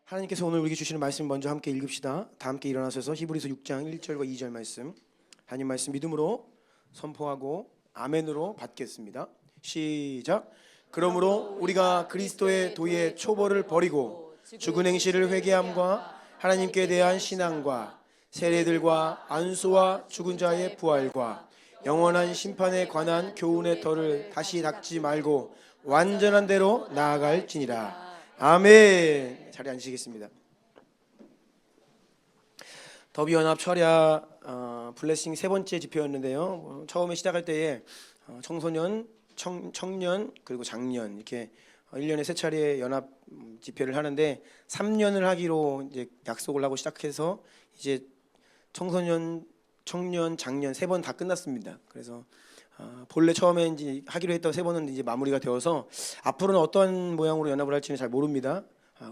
하나님께서 오늘 우리에게 주시는 말씀 먼저 함께 읽읍시다. 다 함께 일어나셔서 히브리서 6장 1절과 2절 말씀, 하나님 말씀 믿음으로 선포하고 아멘으로 받겠습니다. 시작. 그러므로 우리가 그리스도의 도의 초벌을 버리고 죽은 행실을 회개함과 하나님께 대한 신앙과 세례들과 안수와 죽은 자의 부활과 영원한 심판에 관한 교훈의 터를 다시 닦지 말고 완전한 대로 나아갈지니라. 아멘. 자리에 앉으시겠습니다. 더비연합 철야 블레싱 세 번째 집회였는데요. 처음에 시작할 때에 청소년, 청년 그리고 장년 이렇게 1년에 세 차례 연합 집회를 하는데 3년을 하기로 이제 약속을 하고 시작해서 이제 청소년, 청년, 장년 세 번 다 끝났습니다. 그래서 본래 처음에 이제 하기로 했던 세 번은 이제 마무리가 되어서 앞으로는 어떤 모양으로 연합을 할지는 잘 모릅니다.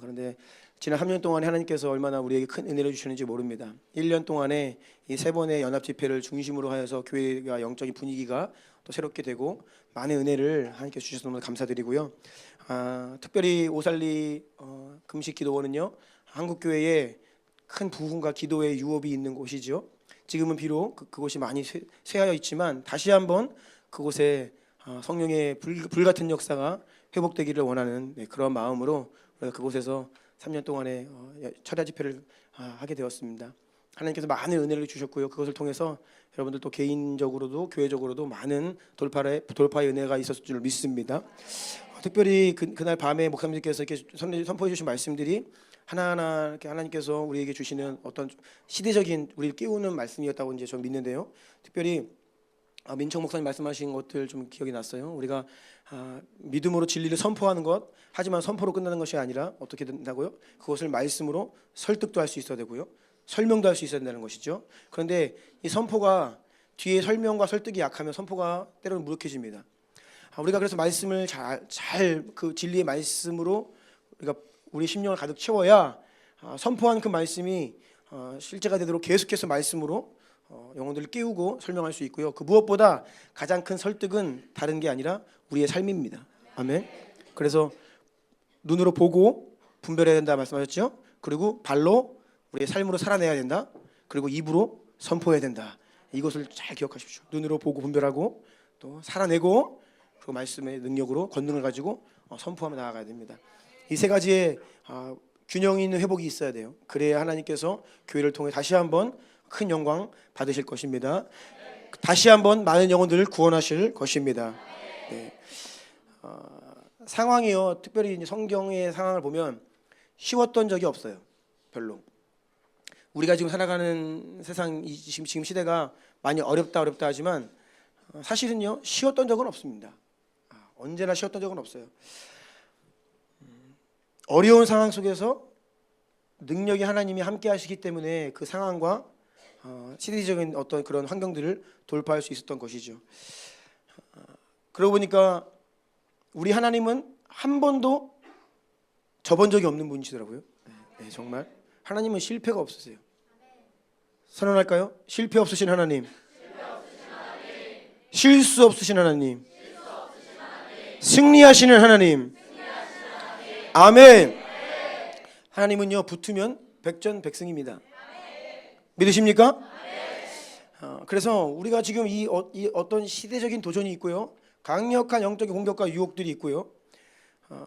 그런데 지난 3년 동안에 하나님께서 얼마나 우리에게 큰 은혜를 주시는지 모릅니다. 1년 동안에 이 세 번의 연합 집회를 중심으로 하여서 교회가 영적인 분위기가 또 새롭게 되고 많은 은혜를 하나님께서 주셔서 너무 감사드리고요. 특별히 오살리 금식기도원은요, 한국교회에 큰 부흥과 기도의 유업이 있는 곳이죠. 지금은 비록 그곳이 많이 쇠하여 있지만 다시 한번 그곳에 성령의 불같은 역사가 회복되기를 원하는 그런 마음으로 그곳에서 3년 동안의 철야 집회를 하게 되었습니다. 하나님께서 많은 은혜를 주셨고요. 그것을 통해서 여러분들 또 개인적으로도 교회적으로도 많은 돌파의 은혜가 있었을 줄 믿습니다. 특별히 그날 밤에 목사님들께서 이렇게 선포해 주신 말씀들이 하나하나 이렇게 하나님께서 우리에게 주시는 어떤 시대적인 우리를 깨우는 말씀이었다고 이제 좀 믿는데요. 특별히 민청 목사님 말씀하신 것들 좀 기억이 났어요. 우리가 믿음으로 진리를 선포하는 것, 하지만 선포로 끝나는 것이 아니라 어떻게 된다고요? 그것을 말씀으로 설득도 할 수 있어야 되고요, 설명도 할 수 있어야 된다는 것이죠. 그런데 이 선포가 뒤에 설명과 설득이 약하면 선포가 때로는 무력해집니다. 우리가 그래서 말씀을 잘 그 진리의 말씀으로 우리가 우리 심령을 가득 채워야 선포한 그 말씀이 실제가 되도록 계속해서 말씀으로 영혼들을 깨우고 설명할 수 있고요. 그 무엇보다 가장 큰 설득은 다른 게 아니라 우리의 삶입니다. 아멘. 그래서 눈으로 보고 분별해야 된다 말씀하셨죠. 그리고 발로 우리의 삶으로 살아내야 된다. 그리고 입으로 선포해야 된다. 이것을 잘 기억하십시오. 눈으로 보고 분별하고 또 살아내고 그 말씀의 능력으로 권능을 가지고 선포하며 나아가야 됩니다. 이 세 가지의 균형 있는 회복이 있어야 돼요. 그래야 하나님께서 교회를 통해 다시 한번 큰 영광 받으실 것입니다. 다시 한번 많은 영혼들을 구원하실 것입니다. 네. 상황이요, 특별히 이제 성경의 상황을 보면 쉬웠던 적이 없어요. 별로. 우리가 지금 살아가는 세상, 지금 시대가 많이 어렵다 하지만 사실은요, 쉬웠던 적은 없습니다. 언제나 쉬웠던 적은 없어요. 어려운 상황 속에서 능력이 하나님이 함께 하시기 때문에 그 상황과 시대적인 어떤 그런 환경들을 돌파할 수 있었던 것이죠. 그러고 보니까 우리 하나님은 한 번도 접은 적이 없는 분이시더라고요. 네, 정말 하나님은 실패가 없으세요. 선언할까요? 실패 없으신 하나님, 실수 없으신 하나님, 승리하시는 하나님. 아멘. 하나님은요, 붙으면 백전백승입니다. 믿으십니까? 그래서 우리가 지금 이 어떤 시대적인 도전이 있고요, 강력한 영적인 공격과 유혹들이 있고요,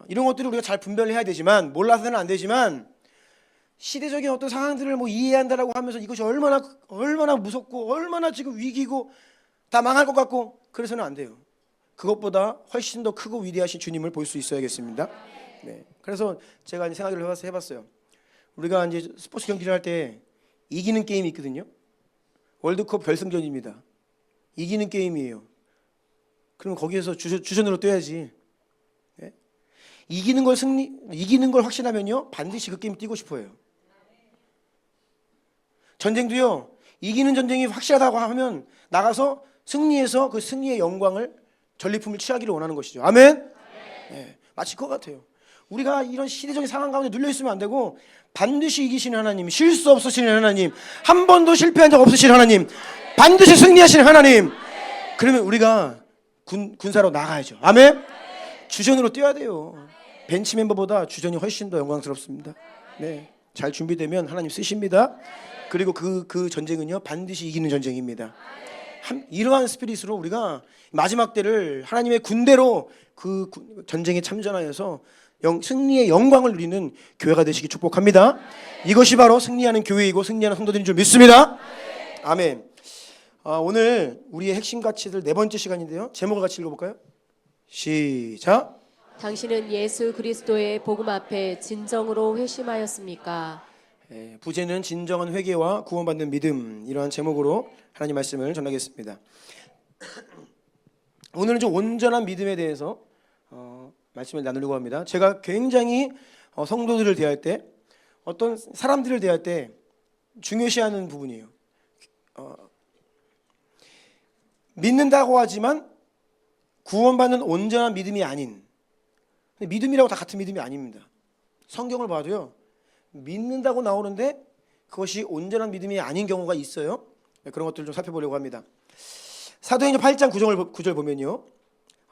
이런 것들을 우리가 잘 분별해야 되지만, 몰라서는 안 되지만, 시대적인 어떤 상황들을 이해한다라고 하면서 이것이 얼마나 무섭고 얼마나 지금 위기고 다 망할 것 같고 그래서는 안 돼요. 그것보다 훨씬 더 크고 위대하신 주님을 볼 수 있어야겠습니다. 네. 그래서 제가 이제 생각을 해봤어요. 우리가 이제 스포츠 경기를 할 때 이기는 게임이 있거든요. 월드컵 결승전입니다. 이기는 게임이에요. 그럼 거기에서 주전으로 뛰어야지. 네? 이기는 걸 확신하면요, 반드시 그 게임 뛰고 싶어요. 전쟁도요, 이기는 전쟁이 확실하다고 하면 나가서 승리해서 그 승리의 영광을, 전리품을 취하기를 원하는 것이죠. 아멘. 네. 마치 그거 같아요. 우리가 이런 시대적인 상황 가운데 눌려 있으면 안 되고 반드시 이기시는 하나님, 실수 없으시는 하나님, 한 번도 실패한 적 없으신 하나님, 반드시 승리하시는 하나님. 그러면 우리가 군사로 나가야죠. 아멘. 주전으로 뛰어야 돼요. 벤치 멤버보다 주전이 훨씬 더 영광스럽습니다. 네, 잘 준비되면 하나님 쓰십니다. 그리고 그 전쟁은요 반드시 이기는 전쟁입니다. 이러한 스피릿으로 우리가 마지막 때를 하나님의 군대로 전쟁에 참전하여서 승리의 영광을 누리는 교회가 되시기 축복합니다. 이것이 바로 승리하는 교회이고 승리하는 성도들인 줄 믿습니다. 아멘. 오늘 우리의 핵심 가치들 네 번째 시간인데요. 제목을 같이 읽어볼까요? 시작. 당신은 예수 그리스도의 복음 앞에 진정으로 회심하였습니까? 부제는 진정한 회개와 구원받는 믿음, 이러한 제목으로 하나님 말씀을 전하겠습니다. 오늘은 좀 온전한 믿음에 대해서 말씀을 나누려고 합니다. 제가 굉장히 성도들을 대할 때, 어떤 사람들을 대할 때 중요시하는 부분이에요. 믿는다고 하지만 구원받는 온전한 믿음이 아닌, 믿음이라고 다 같은 믿음이 아닙니다. 성경을 봐도요, 믿는다고 나오는데 그것이 온전한 믿음이 아닌 경우가 있어요. 그런 것들을 좀 살펴보려고 합니다. 사도행전 8장 9절 보면요,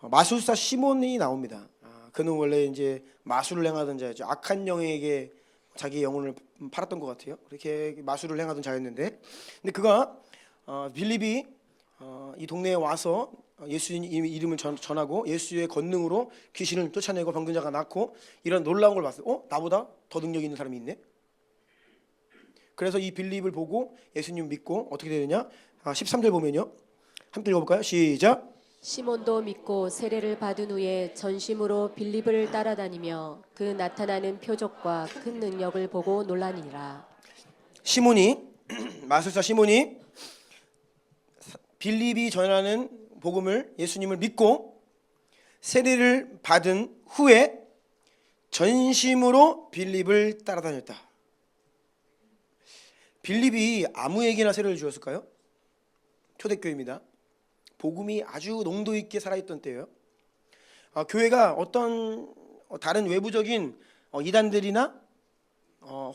마술사 시몬이 나옵니다. 그는 원래 이제 마술을 행하던 자였죠. 악한 영에게 자기 영혼을 팔았던 것 같아요. 그렇게 마술을 행하던 자였는데, 근데 그가 빌립이 이 동네에 와서 예수님 이름을 전하고 예수의 권능으로 귀신을 쫓아내고 병든자가 낫고 이런 놀라운 걸 봤어요. 나보다 더 능력 있는 사람이 있네. 그래서 이 빌립을 보고 예수님 믿고 어떻게 되느냐? 13절 보면요, 함께 읽어볼까요? 시작. 시몬도 믿고 세례를 받은 후에 전심으로 빌립을 따라다니며 그 나타나는 표적과 큰 능력을 보고 놀라니라. 시몬이 마술사 시몬이 빌립이 전하는 복음을, 예수님을 믿고 세례를 받은 후에 전심으로 빌립을 따라다녔다. 빌립이 아무에게나 세례를 주었을까요? 초대교회입니다. 복음이 아주 농도 있게 살아있던 때예요. 교회가 어떤 다른 외부적인 이단들이나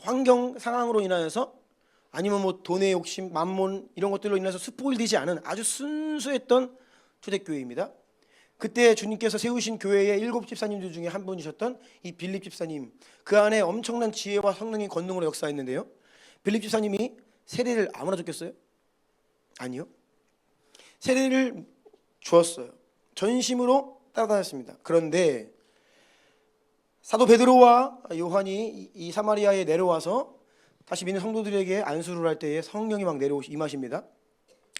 환경 상황으로 인하여서, 아니면 뭐 돈의 욕심, 만몬 이런 것들로 인해서 스포일되지 않은 아주 순수했던 초대교회입니다. 그때 주님께서 세우신 교회의 7 집사님들 중에 한 분이셨던 이 빌립 집사님, 그 안에 엄청난 지혜와 성령의 권능으로 역사했는데요, 빌립 집사님이 세례를 아무나 줬겠어요? 아니요. 세례를 주었어요. 전심으로 따라다녔습니다. 그런데 사도 베드로와 요한이 이 사마리아에 내려와서 다시 믿는 성도들에게 안수를 할 때에 성령이 막 임하십니다.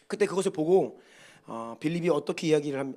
그때 그것을 보고 빌립이 어떻게 이야기를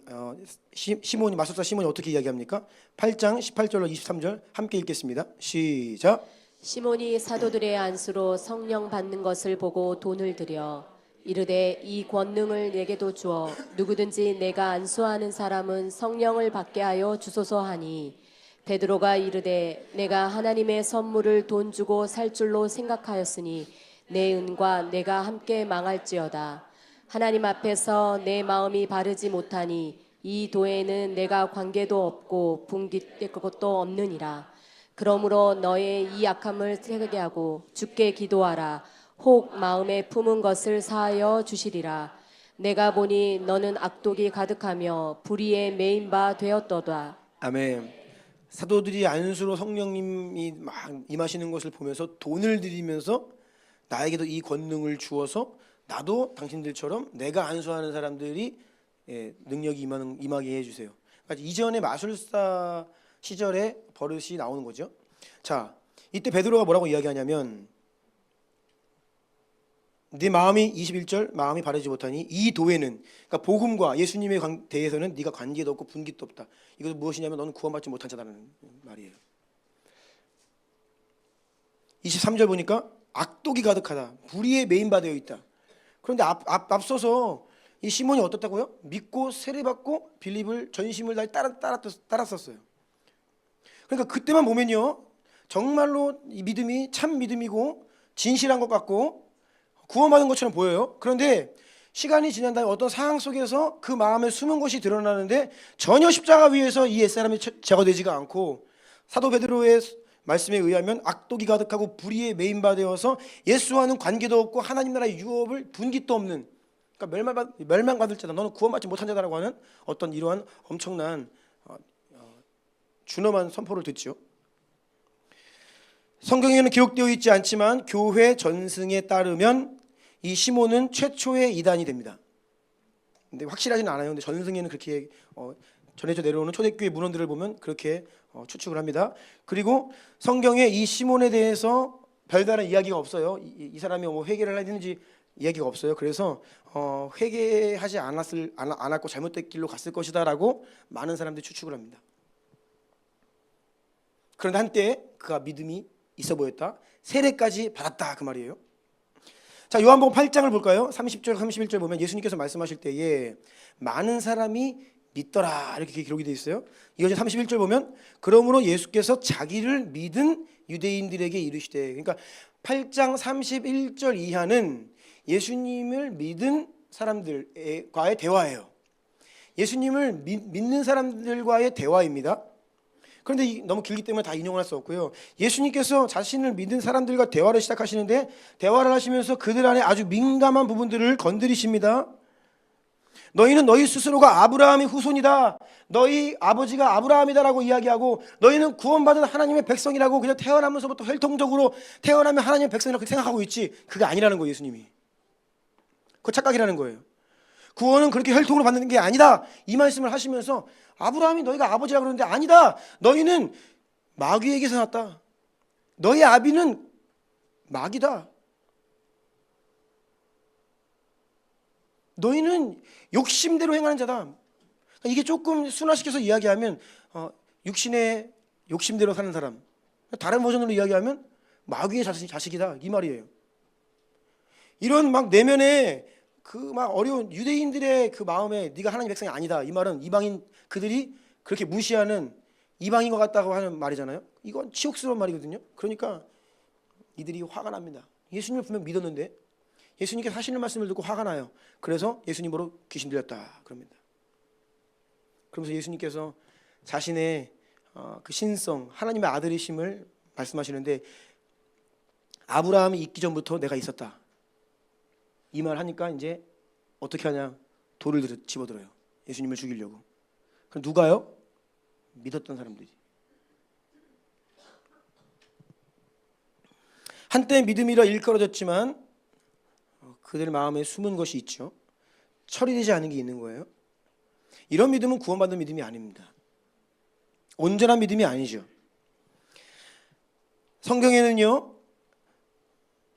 시몬이, 마술사 시몬이 어떻게 이야기합니까? 8장 18절로 23절 함께 읽겠습니다. 시작. 시몬이 사도들의 안수로 성령 받는 것을 보고 돈을 들여 이르되 이 권능을 내게도 주어 누구든지 내가 안수하는 사람은 성령을 받게 하여 주소서 하니, 베드로가 이르되 내가 하나님의 선물을 돈 주고 살 줄로 생각하였으니 내 은과 내가 함께 망할지어다. 하나님 앞에서 내 마음이 바르지 못하니 이 도에는 내가 관계도 없고 분깃될 것도 없느니라. 그러므로 너의 이 약함을 세게 하고 주께 기도하라. 혹 마음에 품은 것을 사하여 주시리라. 내가 보니 너는 악독이 가득하며 불의에 매인 바 되었도다. 아멘. 사도들이 안수로 성령님이 막 임하시는 것을 보면서 돈을 드리면서 나에게도 이 권능을 주어서 나도 당신들처럼 내가 안수하는 사람들이 능력이 임하게 해주세요. 그러니까 이전에 마술사 시절에 버릇이 나오는 거죠. 자, 이때 베드로가 뭐라고 이야기하냐면, 네 마음이 21절 마음이 바르지 못하니 이 도에는, 그러니까 복음과 예수님에 대해서는 네가 관계도 없고 분깃도 없다. 이것은 무엇이냐면 너는 구원받지 못한 자라는 말이에요. 23절 보니까 악독이 가득하다, 불의에 매인바 되어 있다. 그런데 앞서서 이 시몬이 어떻다고요? 믿고 세례받고 빌립을 전심을 다해 따랐었어요. 그러니까 그때만 보면요, 정말로 이 믿음이 참 믿음이고 진실한 것 같고 구원받은 것처럼 보여요. 그런데 시간이 지난 다음에 어떤 상황 속에서 그 마음에 숨은 것이 드러나는데 전혀 십자가 위에서 이 옛사람이 제거되지가 않고, 사도 베드로의 말씀에 의하면 악독이 가득하고 불의에 매인바 되어서 예수와는 관계도 없고 하나님 나라의 유업을 분깃도 없는, 그러니까 멸망받을 자다, 너는 구원받지 못한 자다라고 하는 어떤 이러한 엄청난 준엄한 선포를 듣죠. 성경에는 기록되어 있지 않지만 교회 전승에 따르면 이 시몬은 최초의 이단이 됩니다. 근데 확실하지는 않아요. 근데 전승에는 그렇게 전해져 내려오는 초대교회 문헌들을 보면 그렇게 추측을 합니다. 그리고 성경에 이 시몬에 대해서 별다른 이야기가 없어요. 이 사람이 뭐 회개를 했는지 이야기가 없어요. 그래서 회개하지 않았고 잘못된 길로 갔을 것이다라고 많은 사람들이 추측을 합니다. 그런데 한때 그가 믿음이 있어 보였다. 세례까지 받았다 그 말이에요. 자, 요한복음 8장을 볼까요? 30절 31절 보면 예수님께서 말씀하실 때에 많은 사람이 믿더라 이렇게 기록이 되어 있어요. 이어서 31절 보면 그러므로 예수께서 자기를 믿은 유대인들에게 이르시되, 그러니까 8장 31절 이하는 예수님을 믿은 사람들과의 대화예요. 예수님을 믿는 사람들과의 대화입니다. 그런데 너무 길기 때문에 다 인용할 수 없고요. 예수님께서 자신을 믿은 사람들과 대화를 시작하시는데 대화를 하시면서 그들 안에 아주 민감한 부분들을 건드리십니다. 너희는 너희 스스로가 아브라함의 후손이다, 너희 아버지가 아브라함이다라고 이야기하고 너희는 구원받은 하나님의 백성이라고 그냥 태어나면서부터 혈통적으로 태어나면 하나님의 백성이라고 생각하고 있지, 그게 아니라는 거예요. 예수님이 그거 착각이라는 거예요. 구원은 그렇게 혈통으로 받는 게 아니다 이 말씀을 하시면서 아브라함이 너희가 아버지라 그러는데 아니다, 너희는 마귀에게서 났다, 너희 아비는 마귀다, 너희는 욕심대로 행하는 자다. 이게 조금 순화시켜서 이야기하면 육신의 욕심대로 사는 사람, 다른 버전으로 이야기하면 마귀의 자식이다 이 말이에요. 이런 막 내면에 그 막 어려운 유대인들의 그 마음에 네가 하나님 백성이 아니다 이 말은 이방인 그들이 그렇게 무시하는 이방인 것 같다고 하는 말이잖아요. 이건 치욕스러운 말이거든요. 그러니까 이들이 화가 납니다. 예수님을 분명 믿었는데 예수님께서 하시는 말씀을 듣고 화가 나요. 그래서 예수님으로 귀신 들렸다 그럽니다. 그러면서 예수님께서 자신의 그 신성, 하나님의 아들이심을 말씀하시는데 아브라함이 있기 전부터 내가 있었다 이 말 하니까 이제 어떻게 하냐, 돌을 집어들어요. 예수님을 죽이려고. 그럼 누가요? 믿었던 사람들이. 한때 믿음이라 일컬어졌지만 그들 마음에 숨은 것이 있죠. 처리되지 않은 게 있는 거예요. 이런 믿음은 구원받는 믿음이 아닙니다. 온전한 믿음이 아니죠. 성경에는요,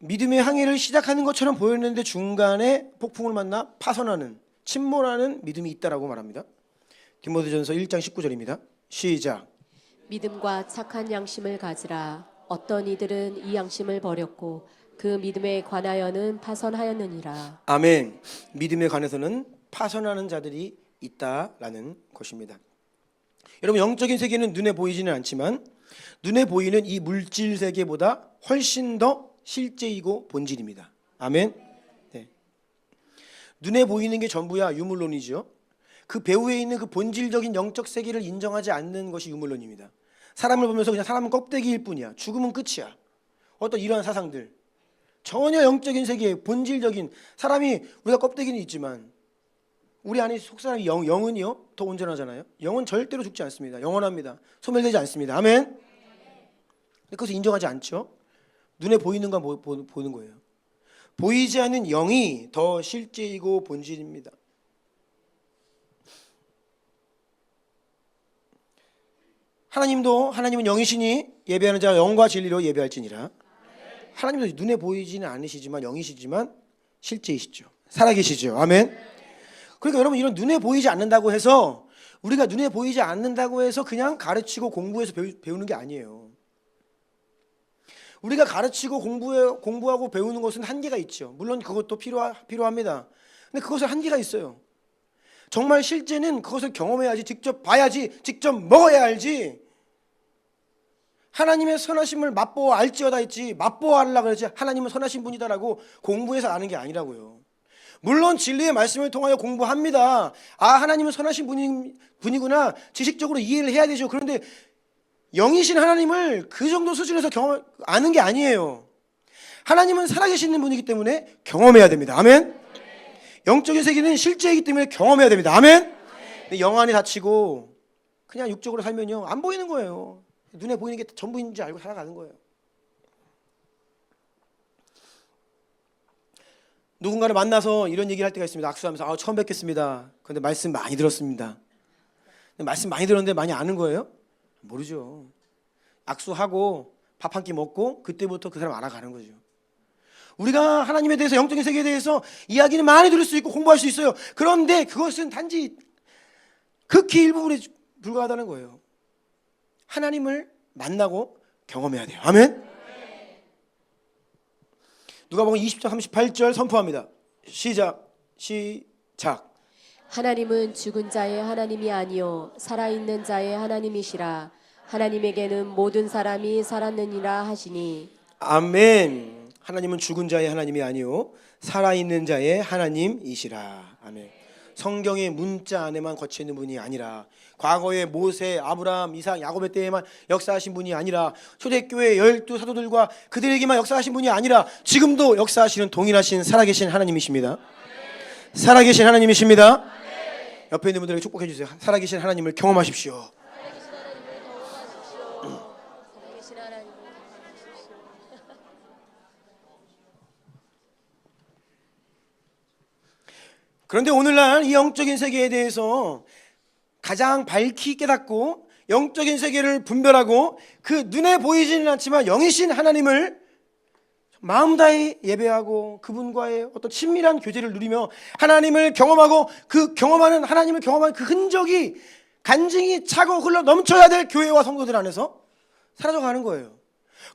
믿음의 항해를 시작하는 것처럼 보였는데 중간에 폭풍을 만나 파손하는, 침몰하는 믿음이 있다라고 말합니다. 디모데전서 1장 19절입니다. 시작. 믿음과 착한 양심을 가지라. 어떤 이들은 이 양심을 버렸고 그 믿음에 관하여는 파선하였느니라. 아멘. 믿음에 관해서는 파선하는 자들이 있다라는 것입니다. 여러분, 영적인 세계는 눈에 보이지는 않지만 눈에 보이는 이 물질 세계보다 훨씬 더 실제이고 본질입니다. 아멘. 네. 눈에 보이는 게 전부야 유물론이죠. 그 배후에 있는 그 본질적인 영적 세계를 인정하지 않는 것이 유물론입니다. 사람을 보면서 그냥 사람은 껍데기일 뿐이야, 죽으면 끝이야, 어떤 이러한 사상들, 전혀 영적인 세계, 본질적인, 사람이 우리가 껍데기는 있지만 우리 안에 속사람이 영은요 더 온전하잖아요. 영은 절대로 죽지 않습니다. 영원합니다. 소멸되지 않습니다. 아멘. 근데 그것을 인정하지 않죠. 눈에 보이는 건 보는 거예요. 보이지 않는 영이 더 실제이고 본질입니다. 하나님은 영이시니 예배하는 자가 영과 진리로 예배할지니라. 하나님도 눈에 보이지는 않으시지만 영이시지만 실제이시죠. 살아계시죠. 아멘. 그러니까 여러분, 이런 눈에 보이지 않는다고 해서 우리가 눈에 보이지 않는다고 해서 그냥 가르치고 공부해서 배우는 게 아니에요. 우리가 가르치고 공부하고 배우는 것은 한계가 있죠. 물론 그것도 필요합니다. 근데 그것은 한계가 있어요. 정말 실제는 그것을 경험해야지, 직접 봐야지, 직접 먹어야 알지. 하나님의 선하심을 맛보아 알지어다 했지, 맛보아 알라 그러지 하나님은 선하신 분이다라고 공부해서 아는 게 아니라고요. 물론 진리의 말씀을 통하여 공부합니다. 아, 하나님은 선하신 분이구나 지식적으로 이해를 해야 되죠. 그런데 영이신 하나님을 그 정도 수준에서 아는 게 아니에요. 하나님은 살아계시는 분이기 때문에 경험해야 됩니다. 아멘. 영적인 세계는 실제이기 때문에 경험해야 됩니다. 아멘. 근데 영 안이 닫히고 그냥 육적으로 살면요 안 보이는 거예요. 눈에 보이는 게 전부인 줄 알고 살아가는 거예요. 누군가를 만나서 이런 얘기를 할 때가 있습니다. 악수하면서 처음 뵙겠습니다. 그런데 말씀 많이 들었습니다. 말씀 많이 들었는데 많이 아는 거예요? 모르죠. 악수하고 밥 한 끼 먹고 그때부터 그 사람 알아가는 거죠. 우리가 하나님에 대해서, 영적인 세계에 대해서 이야기는 많이 들을 수 있고 공부할 수 있어요. 그런데 그것은 단지 극히 일부분에 불과하다는 거예요. 하나님을 만나고 경험해야 돼요. 아멘. 누가복음 20장 38절 선포합니다. 시작. 하나님은 죽은 자의 하나님이 아니요 살아있는 자의 하나님이시라. 하나님에게는 모든 사람이 살았느니라 하시니. 아멘. 하나님은 죽은 자의 하나님이 아니요 살아있는 자의 하나님이시라. 아멘. 성경의 문자 안에만 거쳐 있는 분이 아니라, 과거의 모세, 아브라함, 이삭, 야곱의 때에만 역사하신 분이 아니라, 초대교회 12 사도들과 그들에게만 역사하신 분이 아니라 지금도 역사하시는 동일하신 살아계신 하나님이십니다. 살아계신 하나님이십니다. 옆에 있는 분들에게 축복해 주세요. 살아계신 하나님을 경험하십시오. 그런데 오늘날 이 영적인 세계에 대해서 가장 밝히 깨닫고 영적인 세계를 분별하고 그 눈에 보이지는 않지만 영이신 하나님을 마음 다해 예배하고 그분과의 어떤 친밀한 교제를 누리며 하나님을 경험하고 그 경험하는, 하나님을 경험하는 그 흔적이 간증이 차고 흘러 넘쳐야 될 교회와 성도들 안에서 사라져가는 거예요.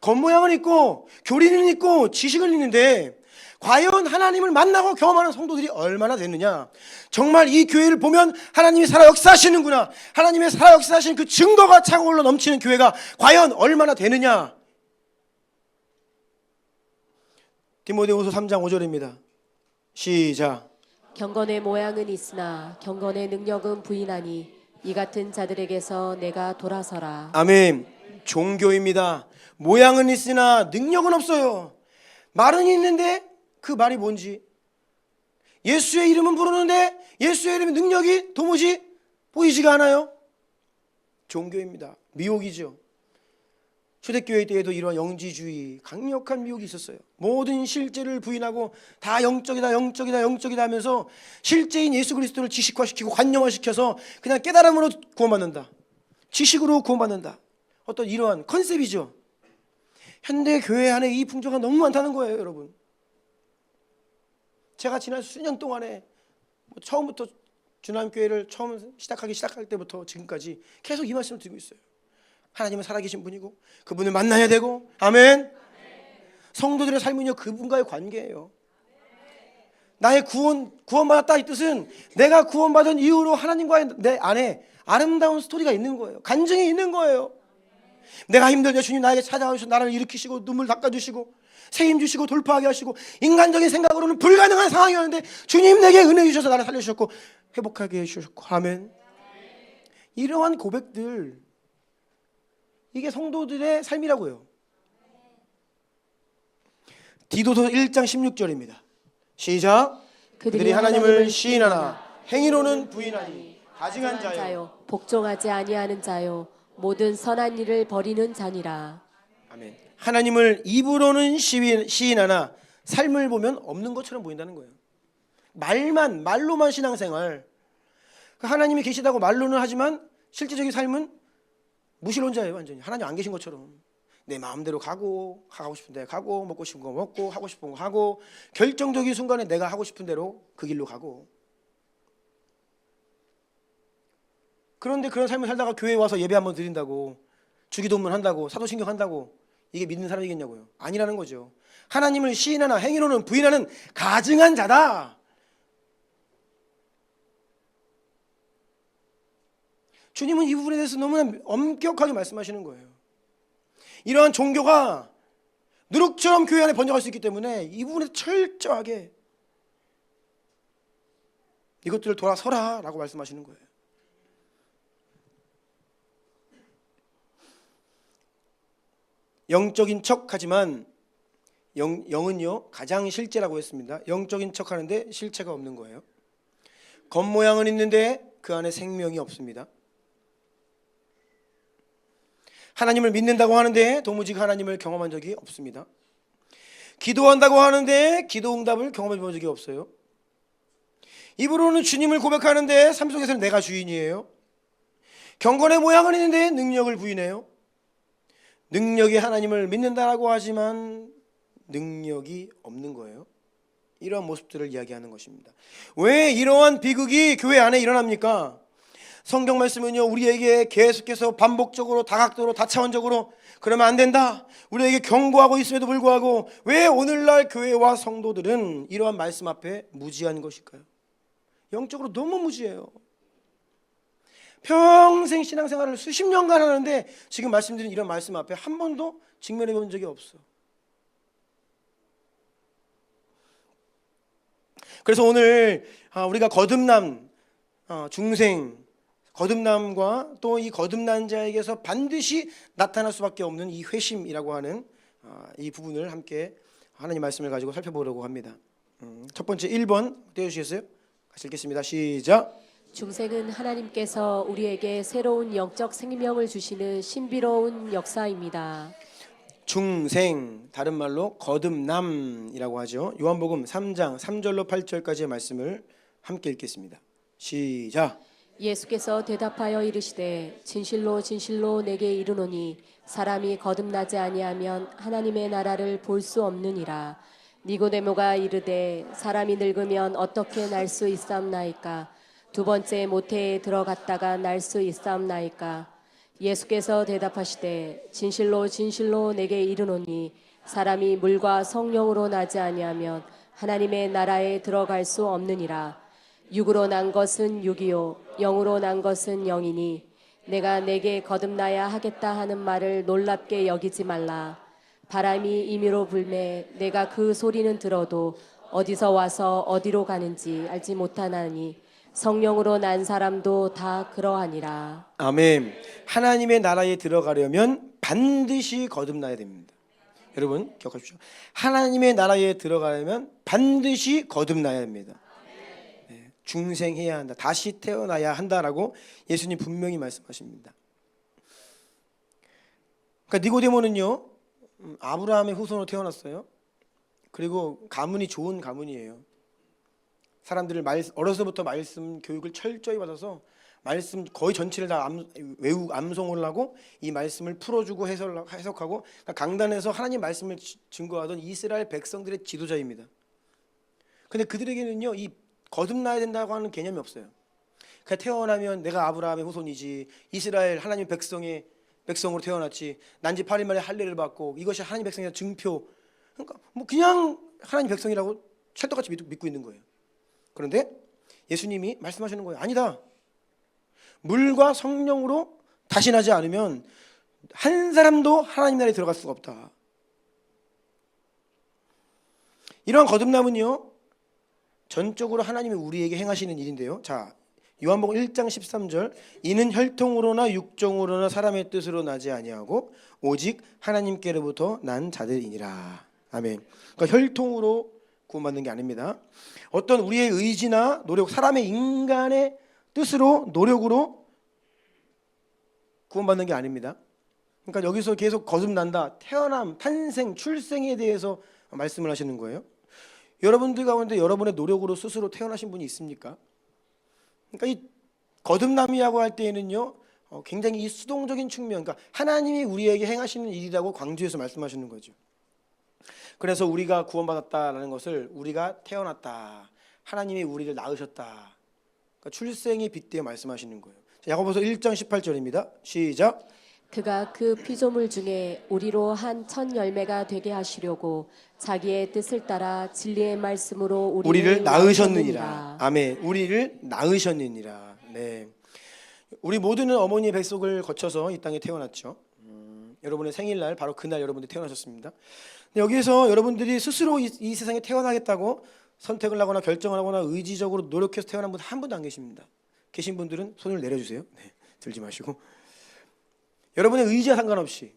겉모양은 있고 교리는 있고 지식은 있는데 과연 하나님을 만나고 경험하는 성도들이 얼마나 됐느냐. 정말 이 교회를 보면 하나님이 살아 역사하시는구나, 하나님의 살아 역사하시는 그 증거가 차고 흘러 넘치는 교회가 과연 얼마나 되느냐. 디모데후서 3장 5절입니다. 시작. 경건의 모양은 있으나 경건의 능력은 부인하니 이 같은 자들에게서 내가 돌아서라. 아멘. 종교입니다. 모양은 있으나 능력은 없어요. 말은 있는데 그 말이 뭔지, 예수의 이름은 부르는데 예수의 이름의 능력이 도무지 보이지가 않아요. 종교입니다. 미혹이죠. 초대교회 때에도 이러한 영지주의, 강력한 미혹이 있었어요. 모든 실제를 부인하고 다 영적이다 영적이다 영적이다 하면서 실제인 예수 그리스도를 지식화시키고 관념화시켜서 그냥 깨달음으로 구원받는다, 지식으로 구원받는다, 어떤 이러한 컨셉이죠. 현대 교회 안에 이 풍조가 너무 많다는 거예요, 여러분. 제가 지난 수년 동안에 처음부터 주남교회를 처음 시작할 때부터 지금까지 계속 이 말씀을 드리고 있어요. 하나님은 살아계신 분이고 그분을 만나야 되고, 아멘. 성도들의 삶은요 그분과의 관계예요. 나의 구원받았다 이 뜻은 내가 구원받은 이후로 하나님과의 내 안에 아름다운 스토리가 있는 거예요. 간증이 있는 거예요. 내가 힘들 때 주님 나에게 찾아오셔서 나를 일으키시고 눈물 닦아주시고 세임 주시고 돌파하게 하시고, 인간적인 생각으로는 불가능한 상황이었는데 주님 내게 은혜 주셔서 나를 살려주셨고 회복하게 해주셨고, 아멘. 이러한 고백들, 이게 성도들의 삶이라고요. 디도서 1장 16절입니다. 시작. 그들이 하나님을 시인하나 행위로는 부인하니 가증한 자요 복종하지 아니하는 자요 모든 선한 일을 버리는 자니라. 아멘. 하나님을 입으로는 시인하나 삶을 보면 없는 것처럼 보인다는 거예요. 말로만 신앙생활, 하나님이 계시다고 말로는 하지만 실제적인 삶은 무신론자예요. 완전히 하나님 안 계신 것처럼 내 마음대로 가고 하고 싶은 데 가고 먹고 싶은 거 먹고 하고 싶은 거 하고 결정적인 순간에 내가 하고 싶은 대로 그 길로 가고. 그런데 그런 삶을 살다가 교회에 와서 예배 한번 드린다고, 주기도문 한다고, 사도신경 한다고 이게 믿는 사람이겠냐고요. 아니라는 거죠. 하나님을 시인하나 행위로는 부인하는 가증한 자다. 주님은 이 부분에 대해서 너무나 엄격하게 말씀하시는 거예요. 이러한 종교가 누룩처럼 교회 안에 번져갈 수 있기 때문에 이 부분에 철저하게 이것들을 돌아서라 라고 말씀하시는 거예요. 영적인 척하지만 영은요 가장 실제라고 했습니다. 영적인 척하는데 실체가 없는 거예요. 겉모양은 있는데 그 안에 생명이 없습니다. 하나님을 믿는다고 하는데 도무지 하나님을 경험한 적이 없습니다. 기도한다고 하는데 기도 응답을 경험해 본 적이 없어요. 입으로는 주님을 고백하는데 삶 속에서는 내가 주인이에요. 경건의 모양은 있는데 능력을 부인해요. 능력이 하나님을 믿는다라고 하지만 능력이 없는 거예요. 이러한 모습들을 이야기하는 것입니다. 왜 이러한 비극이 교회 안에 일어납니까? 성경 말씀은요, 우리에게 계속해서 반복적으로 다각도로 다차원적으로 그러면 안 된다, 우리에게 경고하고 있음에도 불구하고 왜 오늘날 교회와 성도들은 이러한 말씀 앞에 무지한 것일까요? 영적으로 너무 무지해요. 평생 신앙생활을 수십 년간 하는데 지금 말씀드린 이런 말씀 앞에 한 번도 직면해 본 적이 없어. 그래서 오늘 우리가 거듭남, 중생, 거듭남과 또 이 거듭난 자에게서 반드시 나타날 수밖에 없는 이 회심이라고 하는 이 부분을 함께 하나님 말씀을 가지고 살펴보려고 합니다. 첫 번째 1번 떼어주시겠어요? 같이 읽겠습니다. 시작. 중생은 하나님께서 우리에게 새로운 영적 생명을 주시는 신비로운 역사입니다. 중생, 다른 말로 거듭남이라고 하죠. 요한복음 3장 3절로 8절까지의 말씀을 함께 읽겠습니다. 시작. 예수께서 대답하여 이르시되 진실로 진실로 내게 이르노니 사람이 거듭나지 아니하면 하나님의 나라를 볼 수 없느니라. 니고데모가 이르되 사람이 늙으면 어떻게 날 수 있사옵나이까? 두 번째 모태에 들어갔다가 날 수 있사옵나이까? 예수께서 대답하시되 진실로 진실로 내게 이르노니 사람이 물과 성령으로 나지 아니하면 하나님의 나라에 들어갈 수 없느니라. 육으로 난 것은 육이요 영으로 난 것은 영이니 내가 내게 거듭나야 하겠다 하는 말을 놀랍게 여기지 말라. 바람이 임의로 불매 내가 그 소리는 들어도 어디서 와서 어디로 가는지 알지 못하나니 성령으로 난 사람도 다 그러하니라. 아멘. 하나님의 나라에 들어가려면 반드시 거듭나야 됩니다. 여러분 기억하십시오. 하나님의 나라에 들어가려면 반드시 거듭나야 됩니다. 중생해야 한다, 다시 태어나야 한다라고 예수님 분명히 말씀하십니다. 그러니까 니고데모는요, 아브라함의 후손으로 태어났어요. 그리고 가문이 좋은 가문이에요. 사람들을 어려서부터 말씀 교육을 철저히 받아서 말씀 거의 전체를 다 암송을 하고 이 말씀을 풀어주고 해석하고, 그러니까 강단에서 하나님 말씀을 증거하던 이스라엘 백성들의 지도자입니다. 근데 그들에게는요, 이 거듭나야 된다고 하는 개념이 없어요. 그냥 태어나면 내가 아브라함의 후손이지, 이스라엘 하나님 백성으로 태어났지, 난지 8일 만에 할례를 받고 이것이 하나님 백성의 증표, 그러니까 뭐 그냥 하나님 백성이라고 찰떡같이 믿고 있는 거예요. 그런데 예수님이 말씀하시는 거예요. 아니다. 물과 성령으로 다시 나지 않으면 한 사람도 하나님 나라에 들어갈 수가 없다. 이러한 거듭남은요, 전적으로 하나님이 우리에게 행하시는 일인데요. 자, 요한복음 1장 13절, 이는 혈통으로나 육정으로나 사람의 뜻으로 나지 아니하고 오직 하나님께로부터 난 자들이니라. 아멘. 그러니까 혈통으로 구원받는 게 아닙니다. 어떤 우리의 의지나 노력, 사람의 인간의 뜻으로 노력으로 구원받는 게 아닙니다. 그러니까 여기서 계속 거듭난다, 태어남, 탄생, 출생에 대해서 말씀을 하시는 거예요. 여러분들 가운데 여러분의 노력으로 스스로 태어나신 분이 있습니까? 그러니까 이 거듭남이라고 할 때에는요, 굉장히 이 수동적인 측면, 그러니까 하나님이 우리에게 행하시는 일이라고 강조해서 말씀하시는 거죠. 그래서 우리가 구원받았다라는 것을 우리가 태어났다, 하나님이 우리를 낳으셨다, 그러니까 출생에 빗대어 말씀하시는 거예요. 야고보서 1장 18절입니다. 시작. 그가 그 피조물 중에 우리로 한 첫 열매가 되게 하시려고 자기의 뜻을 따라 진리의 말씀으로 우리를 낳으셨느니라. 아멘. 우리를 낳으셨느니라. 네. 우리 모두는 어머니의 뱃속을 거쳐서 이 땅에 태어났죠. 여러분의 생일날 바로 그날 여러분들이 태어나셨습니다. 여기에서 여러분들이 스스로 이 세상에 태어나겠다고 선택을 하거나 결정을 하거나 의지적으로 노력해서 태어난 분 한 분도 안 계십니다. 계신 분들은 손을 내려주세요. 네, 들지 마시고. 여러분의 의지와 상관없이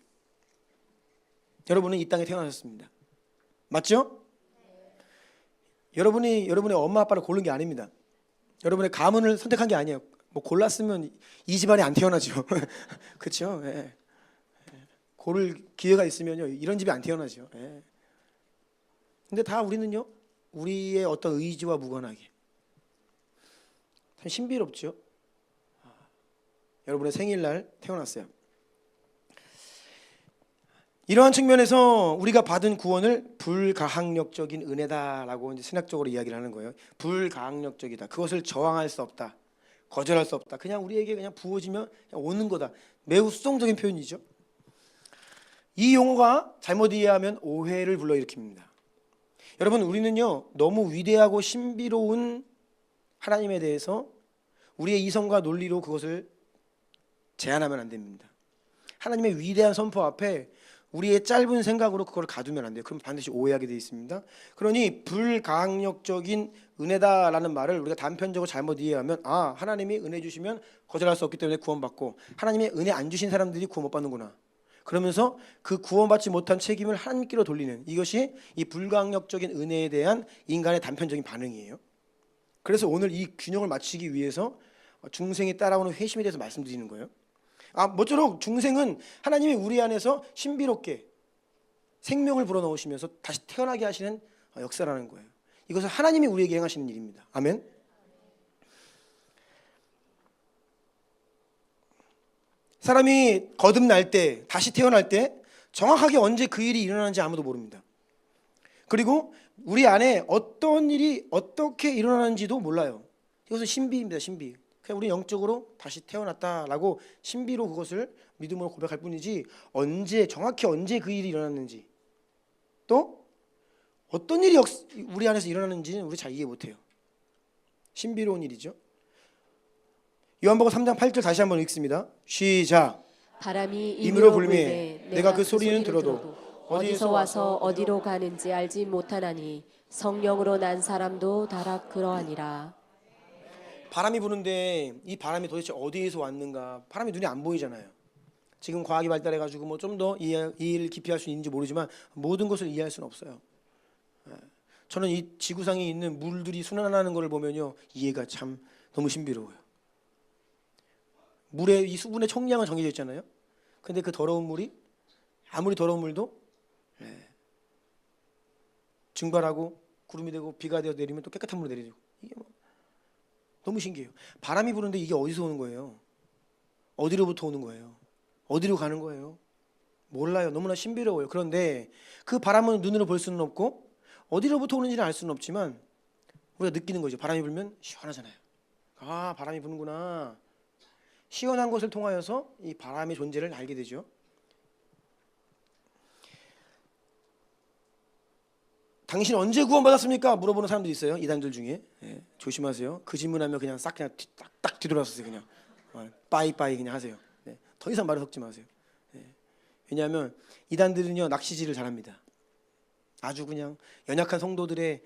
여러분은 이 땅에 태어나셨습니다. 맞죠? 여러분이 여러분의 엄마 아빠를 고른 게 아닙니다. 여러분의 가문을 선택한 게 아니에요. 뭐 골랐으면 이 집안에 안 태어나죠. 그렇죠? 예. 고를 기회가 있으면요, 이런 집에 안 태어나죠. 예. 근데 다 우리는요, 우리의 어떤 의지와 무관하게 참 신비롭죠. 여러분의 생일날 태어났어요. 이러한 측면에서 우리가 받은 구원을 불가항력적인 은혜다라고 이제 신학적으로 이야기를 하는 거예요. 불가항력적이다. 그것을 저항할 수 없다. 거절할 수 없다. 그냥 우리에게 그냥 부어지면 그냥 오는 거다. 매우 수동적인 표현이죠. 이 용어가 잘못 이해하면 오해를 불러일으킵니다. 여러분, 우리는요, 너무 위대하고 신비로운 하나님에 대해서 우리의 이성과 논리로 그것을 제한하면 안 됩니다. 하나님의 위대한 선포 앞에 우리의 짧은 생각으로 그걸 가두면 안 돼요. 그럼 반드시 오해하게 되어 있습니다. 그러니 불가항력적인 은혜다라는 말을 우리가 단편적으로 잘못 이해하면, 아, 하나님이 은혜 주시면 거절할 수 없기 때문에 구원받고 하나님의 은혜 안 주신 사람들이 구원 못 받는구나. 그러면서 그 구원받지 못한 책임을 하나님께로 돌리는, 이것이 이 불가항력적인 은혜에 대한 인간의 단편적인 반응이에요. 그래서 오늘 이 균형을 맞추기 위해서 중생이 따라오는 회심에 대해서 말씀드리는 거예요. 모쪼록 중생은 하나님이 우리 안에서 신비롭게 생명을 불어넣으시면서 다시 태어나게 하시는 역사라는 거예요. 이것은 하나님이 우리에게 행하시는 일입니다. 아멘. 사람이 거듭날 때, 다시 태어날 때 정확하게 언제 그 일이 일어나는지 아무도 모릅니다. 그리고 우리 안에 어떤 일이 어떻게 일어나는지도 몰라요. 이것은 신비입니다. 신비. 그냥 우리 영적으로 다시 태어났다라고 신비로 그것을 믿음으로 고백할 뿐이지, 정확히 언제 그 일이 일어났는지, 또 어떤 일이 우리 안에서 일어나는지는 우리 잘 이해 못해요. 신비로운 일이죠. 요한복음 3장 8절 다시 한번 읽습니다. 시작. 바람이 임으로 임으로 불매 불매 내가 그 소리는 들어도 어디서 와서 어디로 가는지 알지 못하나니 성령으로 난 사람도 다락 그러하니라. 바람이 부는데 이 바람이 도대체 어디에서 왔는가? 바람이 눈에 안 보이잖아요. 지금 과학이 발달해가지고 뭐 좀 더 이해를 깊이 할 수 있는지 모르지만 모든 것을 이해할 수는 없어요. 저는 이 지구상에 있는 물들이 순환하는 것을 보면요, 이해가 참 너무 신비로워요. 물의 이 수분의 총량은 정해져 있잖아요. 근데 그 더러운 물이, 아무리 더러운 물도 증발하고 구름이 되고 비가 되어 내리면 또 깨끗한 물로 내리고, 이게 뭐 너무 신기해요. 바람이 부는데 이게 어디서 오는 거예요? 어디로부터 오는 거예요? 어디로 가는 거예요? 몰라요. 너무나 신비로워요. 그런데 그 바람은 눈으로 볼 수는 없고 어디로부터 오는지는 알 수는 없지만 우리가 느끼는 거죠. 바람이 불면 시원하잖아요. 아, 바람이 부는구나. 시원한 것을 통하여서 이 바람의 존재를 알게 되죠. 당신 언제 구원받았습니까? 물어보는 사람들이 있어요. 이단들 중에. 조심하세요. 그 질문하면 그냥 싹 그냥 딱 뒤돌아서세요. 그냥 빠이빠이 그냥 하세요. 더 이상 말을 섞지 마세요. 왜냐하면 이단들은요, 낚시질을 잘합니다. 아주 그냥 연약한 성도들의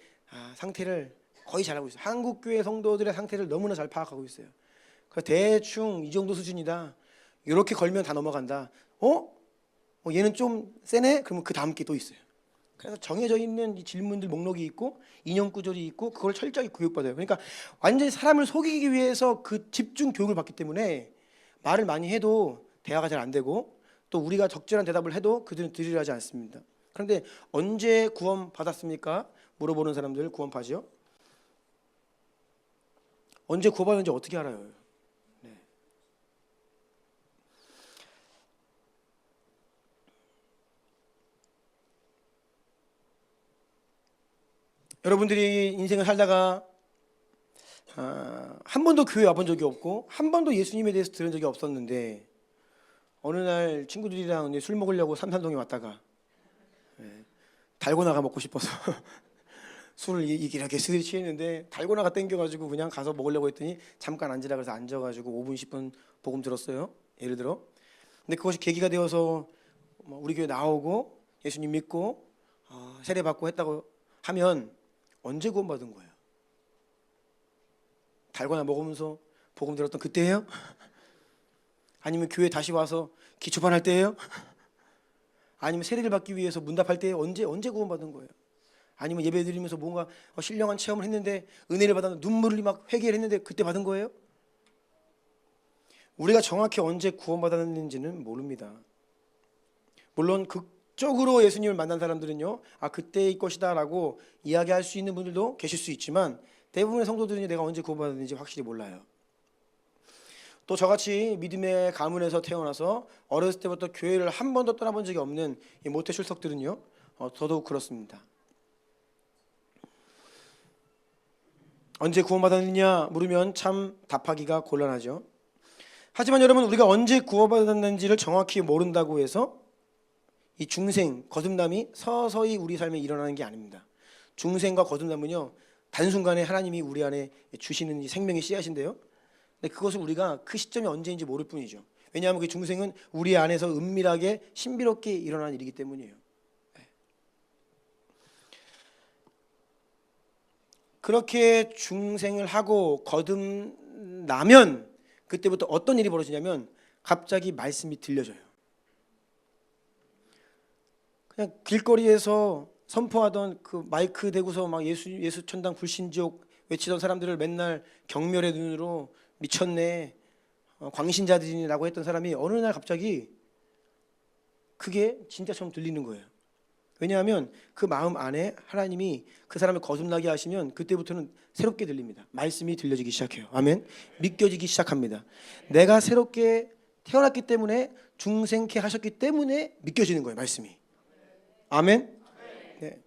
상태를 거의 잘하고 있어요. 한국교회 성도들의 상태를 너무나 잘 파악하고 있어요. 그래서 대충 이 정도 수준이다, 이렇게 걸면 다 넘어간다. 얘는 좀 세네? 그러면 그 다음 게 또 있어요. 그래서 정해져 있는 이 질문들 목록이 있고 인형 구절이 있고 그걸 철저하게 교육받아요. 그러니까 완전히 사람을 속이기 위해서 그 집중 교육을 받기 때문에 말을 많이 해도 대화가 잘 안 되고, 또 우리가 적절한 대답을 해도 그들은 들으려 하지 않습니다. 그런데 언제 구원 받았습니까? 물어보는 사람들 구원파죠. 언제 구원받았는지 어떻게 알아요? 여러분들이 인생을 살다가 한 번도 교회 와본 적이 없고 한 번도 예수님에 대해서 들은 적이 없었는데, 어느 날 친구들이랑 술 먹으려고 삼산동에 왔다가 달고나가 먹고 싶어서 술을 이렇게 스들이 취했는데 달고나가 땡겨가지고 그냥 가서 먹으려고 했더니 잠깐 앉으라 그래서 앉아가지고 5분 10분 복음 들었어요. 예를 들어. 근데 그것이 계기가 되어서 우리 교회 나오고 예수님 믿고 세례 받고 했다고 하면 언제 구원받은 거예요? 달고나 먹으면서 복음 들었던 그때예요? 아니면 교회 다시 와서 기초반 할 때예요? 아니면 세례를 받기 위해서 문답할 때 언제 구원받은 거예요? 아니면 예배 드리면서 뭔가 신령한 체험을 했는데 은혜를 받아 눈물을 막 회개를 했는데 그때 받은 거예요? 우리가 정확히 언제 구원받았는지는 모릅니다. 물론 극적으로 예수님을 만난 사람들은요, 아 그때의 것이다라고 이야기할 수 있는 분들도 계실 수 있지만 대부분의 성도들은 내가 언제 구원받았는지 확실히 몰라요. 또 저같이 믿음의 가문에서 태어나서 어렸을 때부터 교회를 한 번도 떠나본 적이 없는 이 모태 출석들은요, 더더욱 그렇습니다. 언제 구원받았느냐 물으면 참 답하기가 곤란하죠. 하지만 여러분, 우리가 언제 구원받았는지를 정확히 모른다고 해서 이 중생, 거듭남이 서서히 우리 삶에 일어나는 게 아닙니다. 중생과 거듭남은요, 단순간에 하나님이 우리 안에 주시는 이 생명의 씨앗인데요, 근데 그것을 우리가 그 시점이 언제인지 모를 뿐이죠. 왜냐하면 그 중생은 우리 안에서 은밀하게 신비롭게 일어나는 일이기 때문이에요. 그렇게 중생을 하고 거듭나면 그때부터 어떤 일이 벌어지냐면 갑자기 말씀이 들려져요. 그냥 길거리에서 선포하던 그 마이크 대고서 막 예수 천당 불신지옥 외치던 사람들을 맨날 경멸의 눈으로 미쳤네, 광신자들이라고 했던 사람이 어느 날 갑자기 그게 진짜처럼 들리는 거예요. 왜냐하면 그 마음 안에 하나님이 그 사람을 거듭나게 하시면 그때부터는 새롭게 들립니다. 말씀이 들려지기 시작해요. 아멘. 믿겨지기 시작합니다. 내가 새롭게 태어났기 때문에, 중생케 하셨기 때문에 믿겨지는 거예요, 말씀이. 아멘. 네.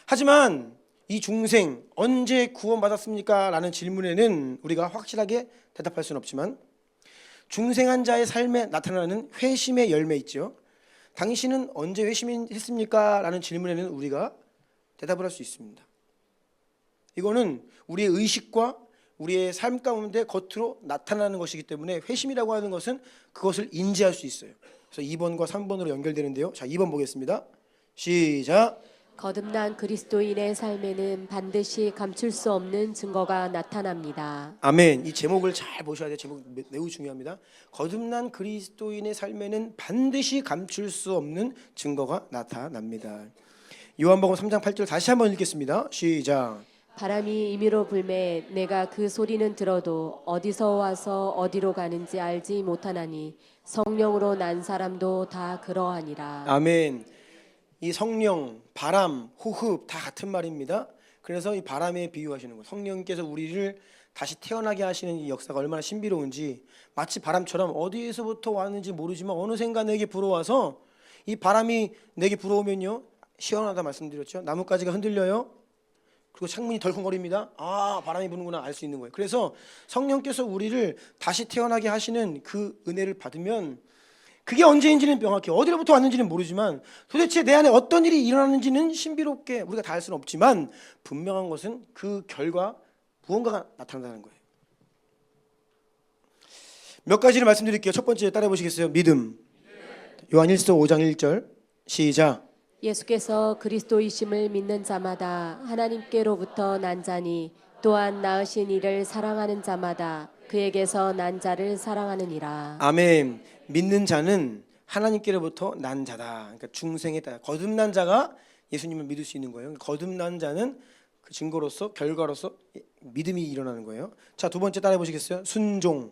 하지만 이 중생 언제 구원받았습니까? 라는 질문에는 우리가 확실하게 대답할 수는 없지만, 중생한 자의 삶에 나타나는 회심의 열매 있죠. 당신은 언제 회심했습니까? 라는 질문에는 우리가 대답을 할 수 있습니다. 이거는 우리의 의식과 우리의 삶 가운데 겉으로 나타나는 것이기 때문에 회심이라고 하는 것은 그것을 인지할 수 있어요. 그래서 2번과 3번으로 연결되는데요. 자, 2번 보겠습니다. 시작. 거듭난 그리스도인의 삶에는 반드시 감출 수 없는 증거가 나타납니다. 아멘. 이 제목을 잘 보셔야 돼요. 제목 매우 중요합니다. 거듭난 그리스도인의 삶에는 반드시 감출 수 없는 증거가 나타납니다. 요한복음 3장 8절 다시 한번 읽겠습니다. 시작. 바람이 임의로 불매 내가 그 소리는 들어도 어디서 와서 어디로 가는지 알지 못하나니 성령으로 난 사람도 다 그러하니라. 아멘. 이 성령, 바람, 호흡 다 같은 말입니다. 그래서 이 바람에 비유하시는 거예요. 성령께서 우리를 다시 태어나게 하시는 이 역사가 얼마나 신비로운지, 마치 바람처럼 어디에서부터 왔는지 모르지만 어느샌가 내게 불어와서, 이 바람이 내게 불어오면요, 시원하다 말씀드렸죠. 나뭇가지가 흔들려요. 그리고 창문이 덜컹거립니다. 아, 바람이 부는구나 알 수 있는 거예요. 그래서 성령께서 우리를 다시 태어나게 하시는 그 은혜를 받으면, 그게 언제인지는 명확히, 어디로부터 왔는지는 모르지만 도대체 내 안에 어떤 일이 일어나는지는 신비롭게 우리가 다 알 수는 없지만 분명한 것은 그 결과 무언가가 나타난다는 거예요. 몇 가지를 말씀드릴게요. 첫 번째 따라해 보시겠어요? 믿음. 요한일서 5장 1절 시작. 예수께서 그리스도이심을 믿는 자마다 하나님께로부터 난 자니 또한 낳으신 이를 사랑하는 자마다 그에게서 난 자를 사랑하느니라. 아멘. 믿는 자는 하나님께로부터 난 자다. 그러니까 중생에 따라 거듭난 자가 예수님을 믿을 수 있는 거예요. 거듭난 자는 그 증거로서, 결과로서 믿음이 일어나는 거예요. 자, 두 번째 따라해 보시겠어요? 순종.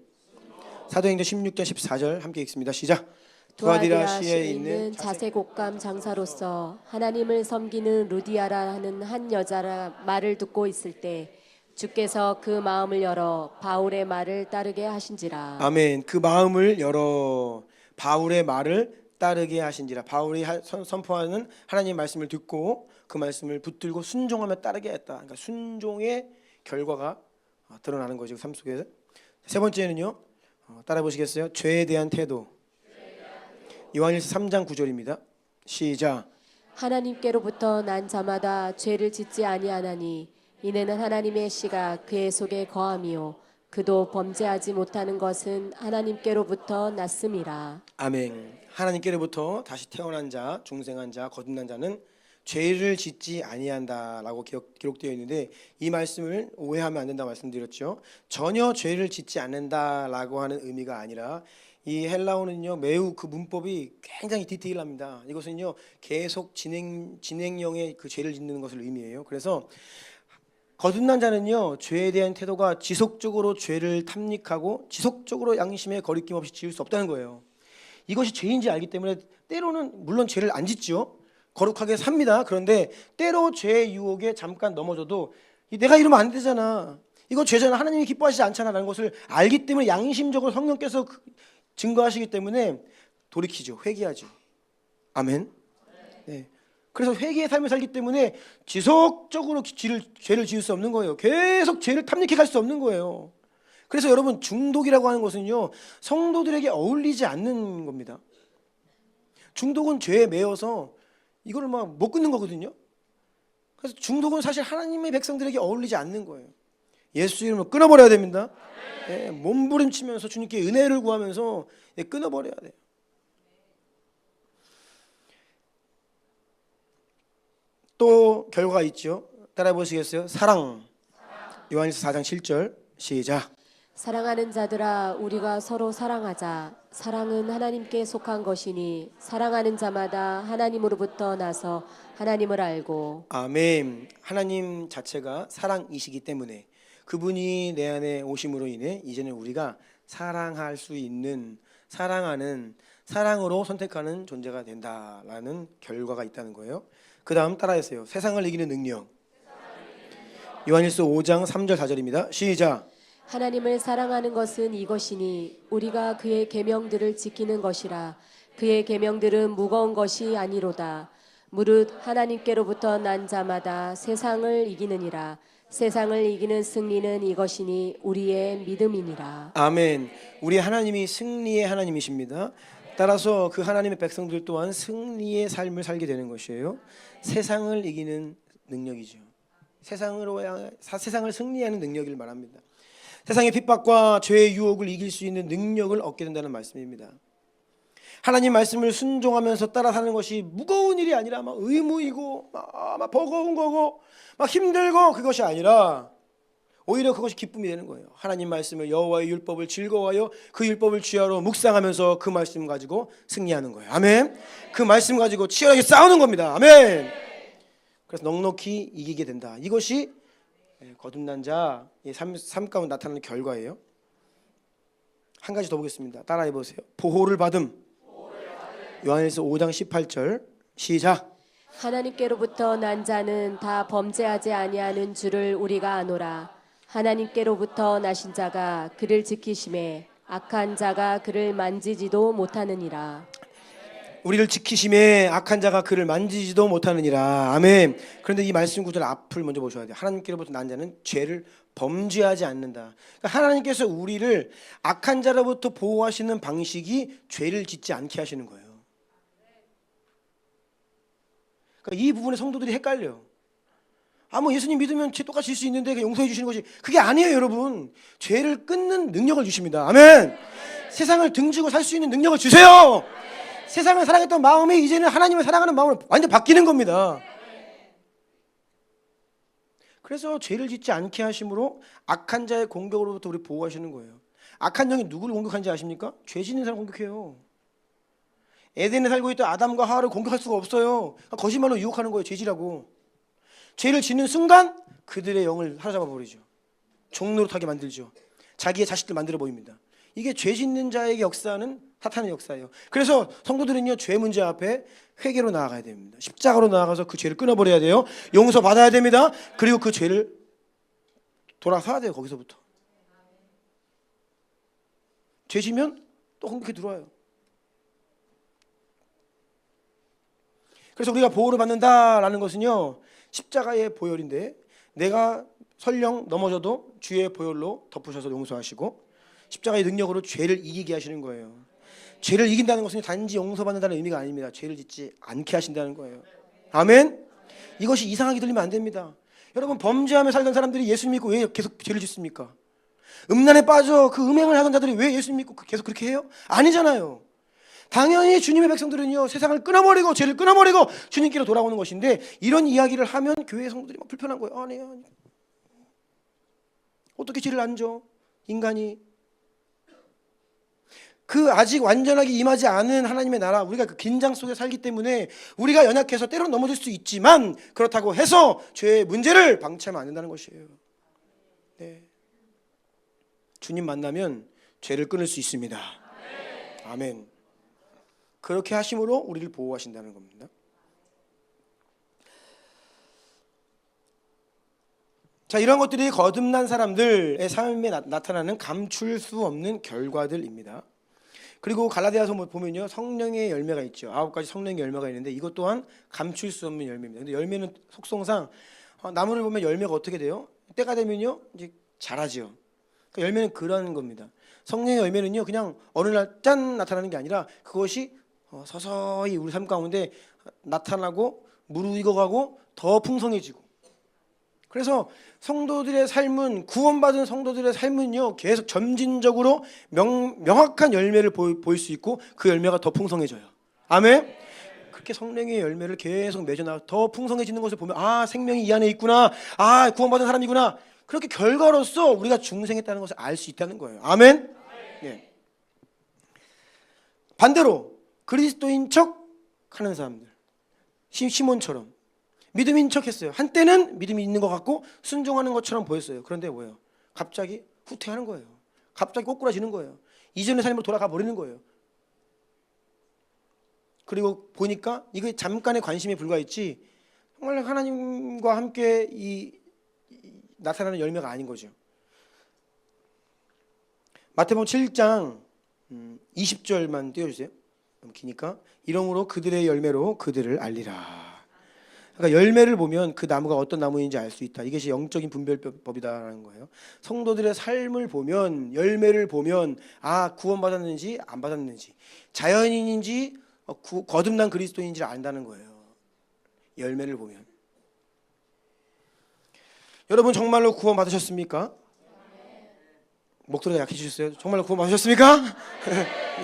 사도행전 16장 14절 함께 읽습니다. 시작. 두아디라시에 있는 자세곡감 장사로서 하나님을 섬기는 루디아라 하는 한 여자라 말을 듣고 있을 때 주께서 그 마음을 열어 바울의 말을 따르게 하신지라. 아멘. 그 마음을 열어 바울의 말을 따르게 하신지라. 바울이 선포하는 하나님의 말씀을 듣고 그 말씀을 붙들고 순종하며 따르게 했다. 그러니까 순종의 결과가 드러나는 거죠, 삶 속에서. 세 번째는요, 따라 보시겠어요? 죄에 대한 태도. 요한일서 3장 9절입니다. 시작. 하나님께로부터 난 자마다 죄를 짓지 아니하나니 이는 하나님의 씨가 그의 속에 거함이요 그도 범죄하지 못하는 것은 하나님께로부터 났음이라. 아멘. 하나님께로부터 다시 태어난 자, 중생한 자, 거듭난 자는 죄를 짓지 아니한다라고 기록되어 있는데, 이 말씀을 오해하면 안 된다고 말씀드렸죠. 전혀 죄를 짓지 않는다라고 하는 의미가 아니라, 이 헬라어는요 매우 그 문법이 굉장히 디테일합니다. 이것은요 계속 진행형의 그 죄를 짓는 것을 의미해요. 그래서 거듭난 자는요 죄에 대한 태도가 지속적으로 죄를 탐닉하고 지속적으로 양심에 거리낌 없이 지을 수 없다는 거예요. 이것이 죄인지 알기 때문에 때로는 물론 죄를 안 짓죠. 거룩하게 삽니다. 그런데 때로 죄의 유혹에 잠깐 넘어져도 내가 이러면 안 되잖아, 이거 죄잖아, 하나님이 기뻐하시지 않잖아 라는 것을 알기 때문에 양심적으로 성령께서 증거하시기 때문에 돌이키죠. 회개하죠. 아멘. 네. 그래서 회개의 삶을 살기 때문에 지속적으로 죄를 지을 수 없는 거예요. 계속 죄를 탐닉해 갈 수 없는 거예요. 그래서 여러분, 중독이라고 하는 것은요, 성도들에게 어울리지 않는 겁니다. 중독은 죄에 매여서 이거를 막 못 끊는 거거든요. 그래서 중독은 사실 하나님의 백성들에게 어울리지 않는 거예요. 예수 이름으로 끊어버려야 됩니다. 예, 몸부림치면서 주님께 은혜를 구하면서 끊어버려야 돼요. 또 결과가 있죠. 따라해 보시겠어요? 사랑. 요한일서 4장 7절 시작. 사랑하는 자들아 우리가 서로 사랑하자. 사랑은 하나님께 속한 것이니 사랑하는 자마다 하나님으로부터 나서 하나님을 알고. 아멘. 하나님 자체가 사랑이시기 때문에 그분이 내 안에 오심으로 인해 이제는 우리가 사랑할 수 있는, 사랑하는, 사랑으로 선택하는 존재가 된다라는 결과가 있다는 거예요. 그 다음 따라하세요. 세상을 이기는 능력. 요한일서 5장 3절 4절입니다. 시작. 하나님을 사랑하는 것은 이것이니 우리가 그의 계명들을 지키는 것이라. 그의 계명들은 무거운 것이 아니로다. 무릇 하나님께로부터 난 자마다 세상을 이기느니라. 세상을 이기는 승리는 이것이니 우리의 믿음이니라. 아멘. 우리 하나님이 승리의 하나님이십니다. 따라서 그 하나님의 백성들 또한 승리의 삶을 살게 되는 것이에요. 세상을 이기는 능력이죠. 세상을 승리하는 능력을 말합니다. 세상의 핍박과 죄의 유혹을 이길 수 있는 능력을 얻게 된다는 말씀입니다. 하나님 말씀을 순종하면서 따라 사는 것이 무거운 일이 아니라 막 의무이고 막 버거운 거고 막 힘들고 그것이 아니라 오히려 그것이 기쁨이 되는 거예요. 하나님 말씀을, 여호와의 율법을 즐거워하여 그 율법을 주야로 묵상하면서 그 말씀 가지고 승리하는 거예요. 아멘. 그 말씀 가지고 치열하게 싸우는 겁니다. 아멘. 그래서 넉넉히 이기게 된다. 이것이 거듭난 자의 삶 가운데 나타나는 결과예요. 한 가지 더 보겠습니다. 따라해 보세요. 보호를 받음. 요한일서 5장 18절 시작. 하나님께로부터 난 자는 다 범죄하지 아니하는 줄을 우리가 아노라. 하나님께로부터 나신 자가 그를 지키심에 악한 자가 그를 만지지도 못하느니라. 우리를 지키심에 악한 자가 그를 만지지도 못하느니라. 아멘. 그런데 이 말씀 구절 앞을 먼저 보셔야 돼요. 하나님께로부터 난 자는 죄를 범죄하지 않는다. 그러니까 하나님께서 우리를 악한 자로부터 보호하시는 방식이 죄를 짓지 않게 하시는 거예요. 그러니까 이 부분에 성도들이 헷갈려요. 뭐 예수님 믿으면 죄 똑같이 질 수 있는데 용서해 주시는 것이, 그게 아니에요. 여러분, 죄를 끊는 능력을 주십니다. 아멘. 세상을 등지고 살 수 있는 능력을 주세요. 세상을 사랑했던 마음이 이제는 하나님을 사랑하는 마음으로 완전 바뀌는 겁니다. 그래서 죄를 짓지 않게 하심으로 악한 자의 공격으로부터 우리 보호하시는 거예요. 악한 영이 누구를 공격하는지 아십니까? 죄 짓는 사람 공격해요. 에덴에 살고 있던 아담과 하와를 공격할 수가 없어요. 거짓말로 유혹하는 거예요. 죄지라고. 죄를 짓는 순간 그들의 영을 사로잡아 버리죠. 종노릇하게 만들죠. 자기의 자식들 만들어 보입니다. 이게 죄 짓는 자에게 역사는 사탄의 역사예요. 그래서 성도들은요, 죄 문제 앞에 회개로 나아가야 됩니다. 십자가로 나아가서 그 죄를 끊어버려야 돼요. 용서받아야 됩니다. 그리고 그 죄를 돌아서야 돼요. 거기서부터. 죄 지면 또 공격해 들어와요. 그래서 우리가 보호를 받는다라는 것은요, 십자가의 보혈인데, 내가 설령 넘어져도 주의 보혈로 덮으셔서 용서하시고 십자가의 능력으로 죄를 이기게 하시는 거예요. 죄를 이긴다는 것은 단지 용서받는다는 의미가 아닙니다. 죄를 짓지 않게 하신다는 거예요. 아멘. 이것이 이상하게 들리면 안 됩니다. 여러분, 범죄하며 살던 사람들이 예수 믿고 왜 계속 죄를 짓습니까? 음란에 빠져 그 음행을 하던 자들이 왜 예수 믿고 계속 그렇게 해요? 아니잖아요. 당연히 주님의 백성들은요, 세상을 끊어버리고 죄를 끊어버리고 주님께로 돌아오는 것인데, 이런 이야기를 하면 교회 성도들이 막 불편한 거예요. 아니, 어떻게 죄를 안 져? 인간이. 그 아직 완전하게 임하지 않은 하나님의 나라, 우리가 그 긴장 속에 살기 때문에 우리가 연약해서 때로는 넘어질 수 있지만, 그렇다고 해서 죄의 문제를 방치하면 안 된다는 것이에요. 네. 주님 만나면 죄를 끊을 수 있습니다. 아멘. 그렇게 하심으로 우리를 보호하신다는 겁니다. 자, 이런 것들이 거듭난 사람들의 삶에 나타나는 감출 수 없는 결과들입니다. 그리고 갈라디아서 보면요, 성령의 열매가 있죠. 9가지 성령의 열매가 있는데 이것 또한 감출 수 없는 열매입니다. 근데 열매는 속성상 나무를 보면 열매가 어떻게 돼요? 때가 되면요 이제 자라죠. 그러니까 열매는 그런 겁니다. 성령의 열매는요 그냥 어느 날 짠 나타나는 게 아니라 그것이 서서히 우리 삶 가운데 나타나고 무르익어가고 더 풍성해지고. 그래서 성도들의 삶은, 구원받은 성도들의 삶은요 계속 점진적으로 명확한 열매를 보일 수 있고 그 열매가 더 풍성해져요. 아멘. 그렇게 성령의 열매를 계속 맺어나가 더 풍성해지는 것을 보면 아, 생명이 이 안에 있구나, 아, 구원받은 사람이구나, 그렇게 결과로서 우리가 중생했다는 것을 알 수 있다는 거예요. 아멘. 네. 반대로 그리스도인 척 하는 사람들, 시몬처럼 믿음인 척했어요. 한때는 믿음이 있는 것 같고 순종하는 것처럼 보였어요. 그런데 뭐예요? 갑자기 후퇴하는 거예요. 갑자기 꼬꾸라지는 거예요. 이전의 삶으로 돌아가 버리는 거예요. 그리고 보니까 이게 잠깐의 관심에 불과했지 정말 하나님과 함께 나타나는 열매가 아닌 거죠. 마태복음 7장 20절만 띄워주세요. 너무 기니까. 이러므로 그들의 열매로 그들을 알리라. 그러니까 열매를 보면 그 나무가 어떤 나무인지 알 수 있다. 이것이 영적인 분별법이다라는 거예요. 성도들의 삶을 보면, 열매를 보면 아, 구원받았는지 안 받았는지, 자연인인지 거듭난 그리스도인지를 안다는 거예요. 열매를 보면. 여러분 정말로 구원받으셨습니까? 목소리가 약해지셨어요? 정말로 구원받으셨습니까?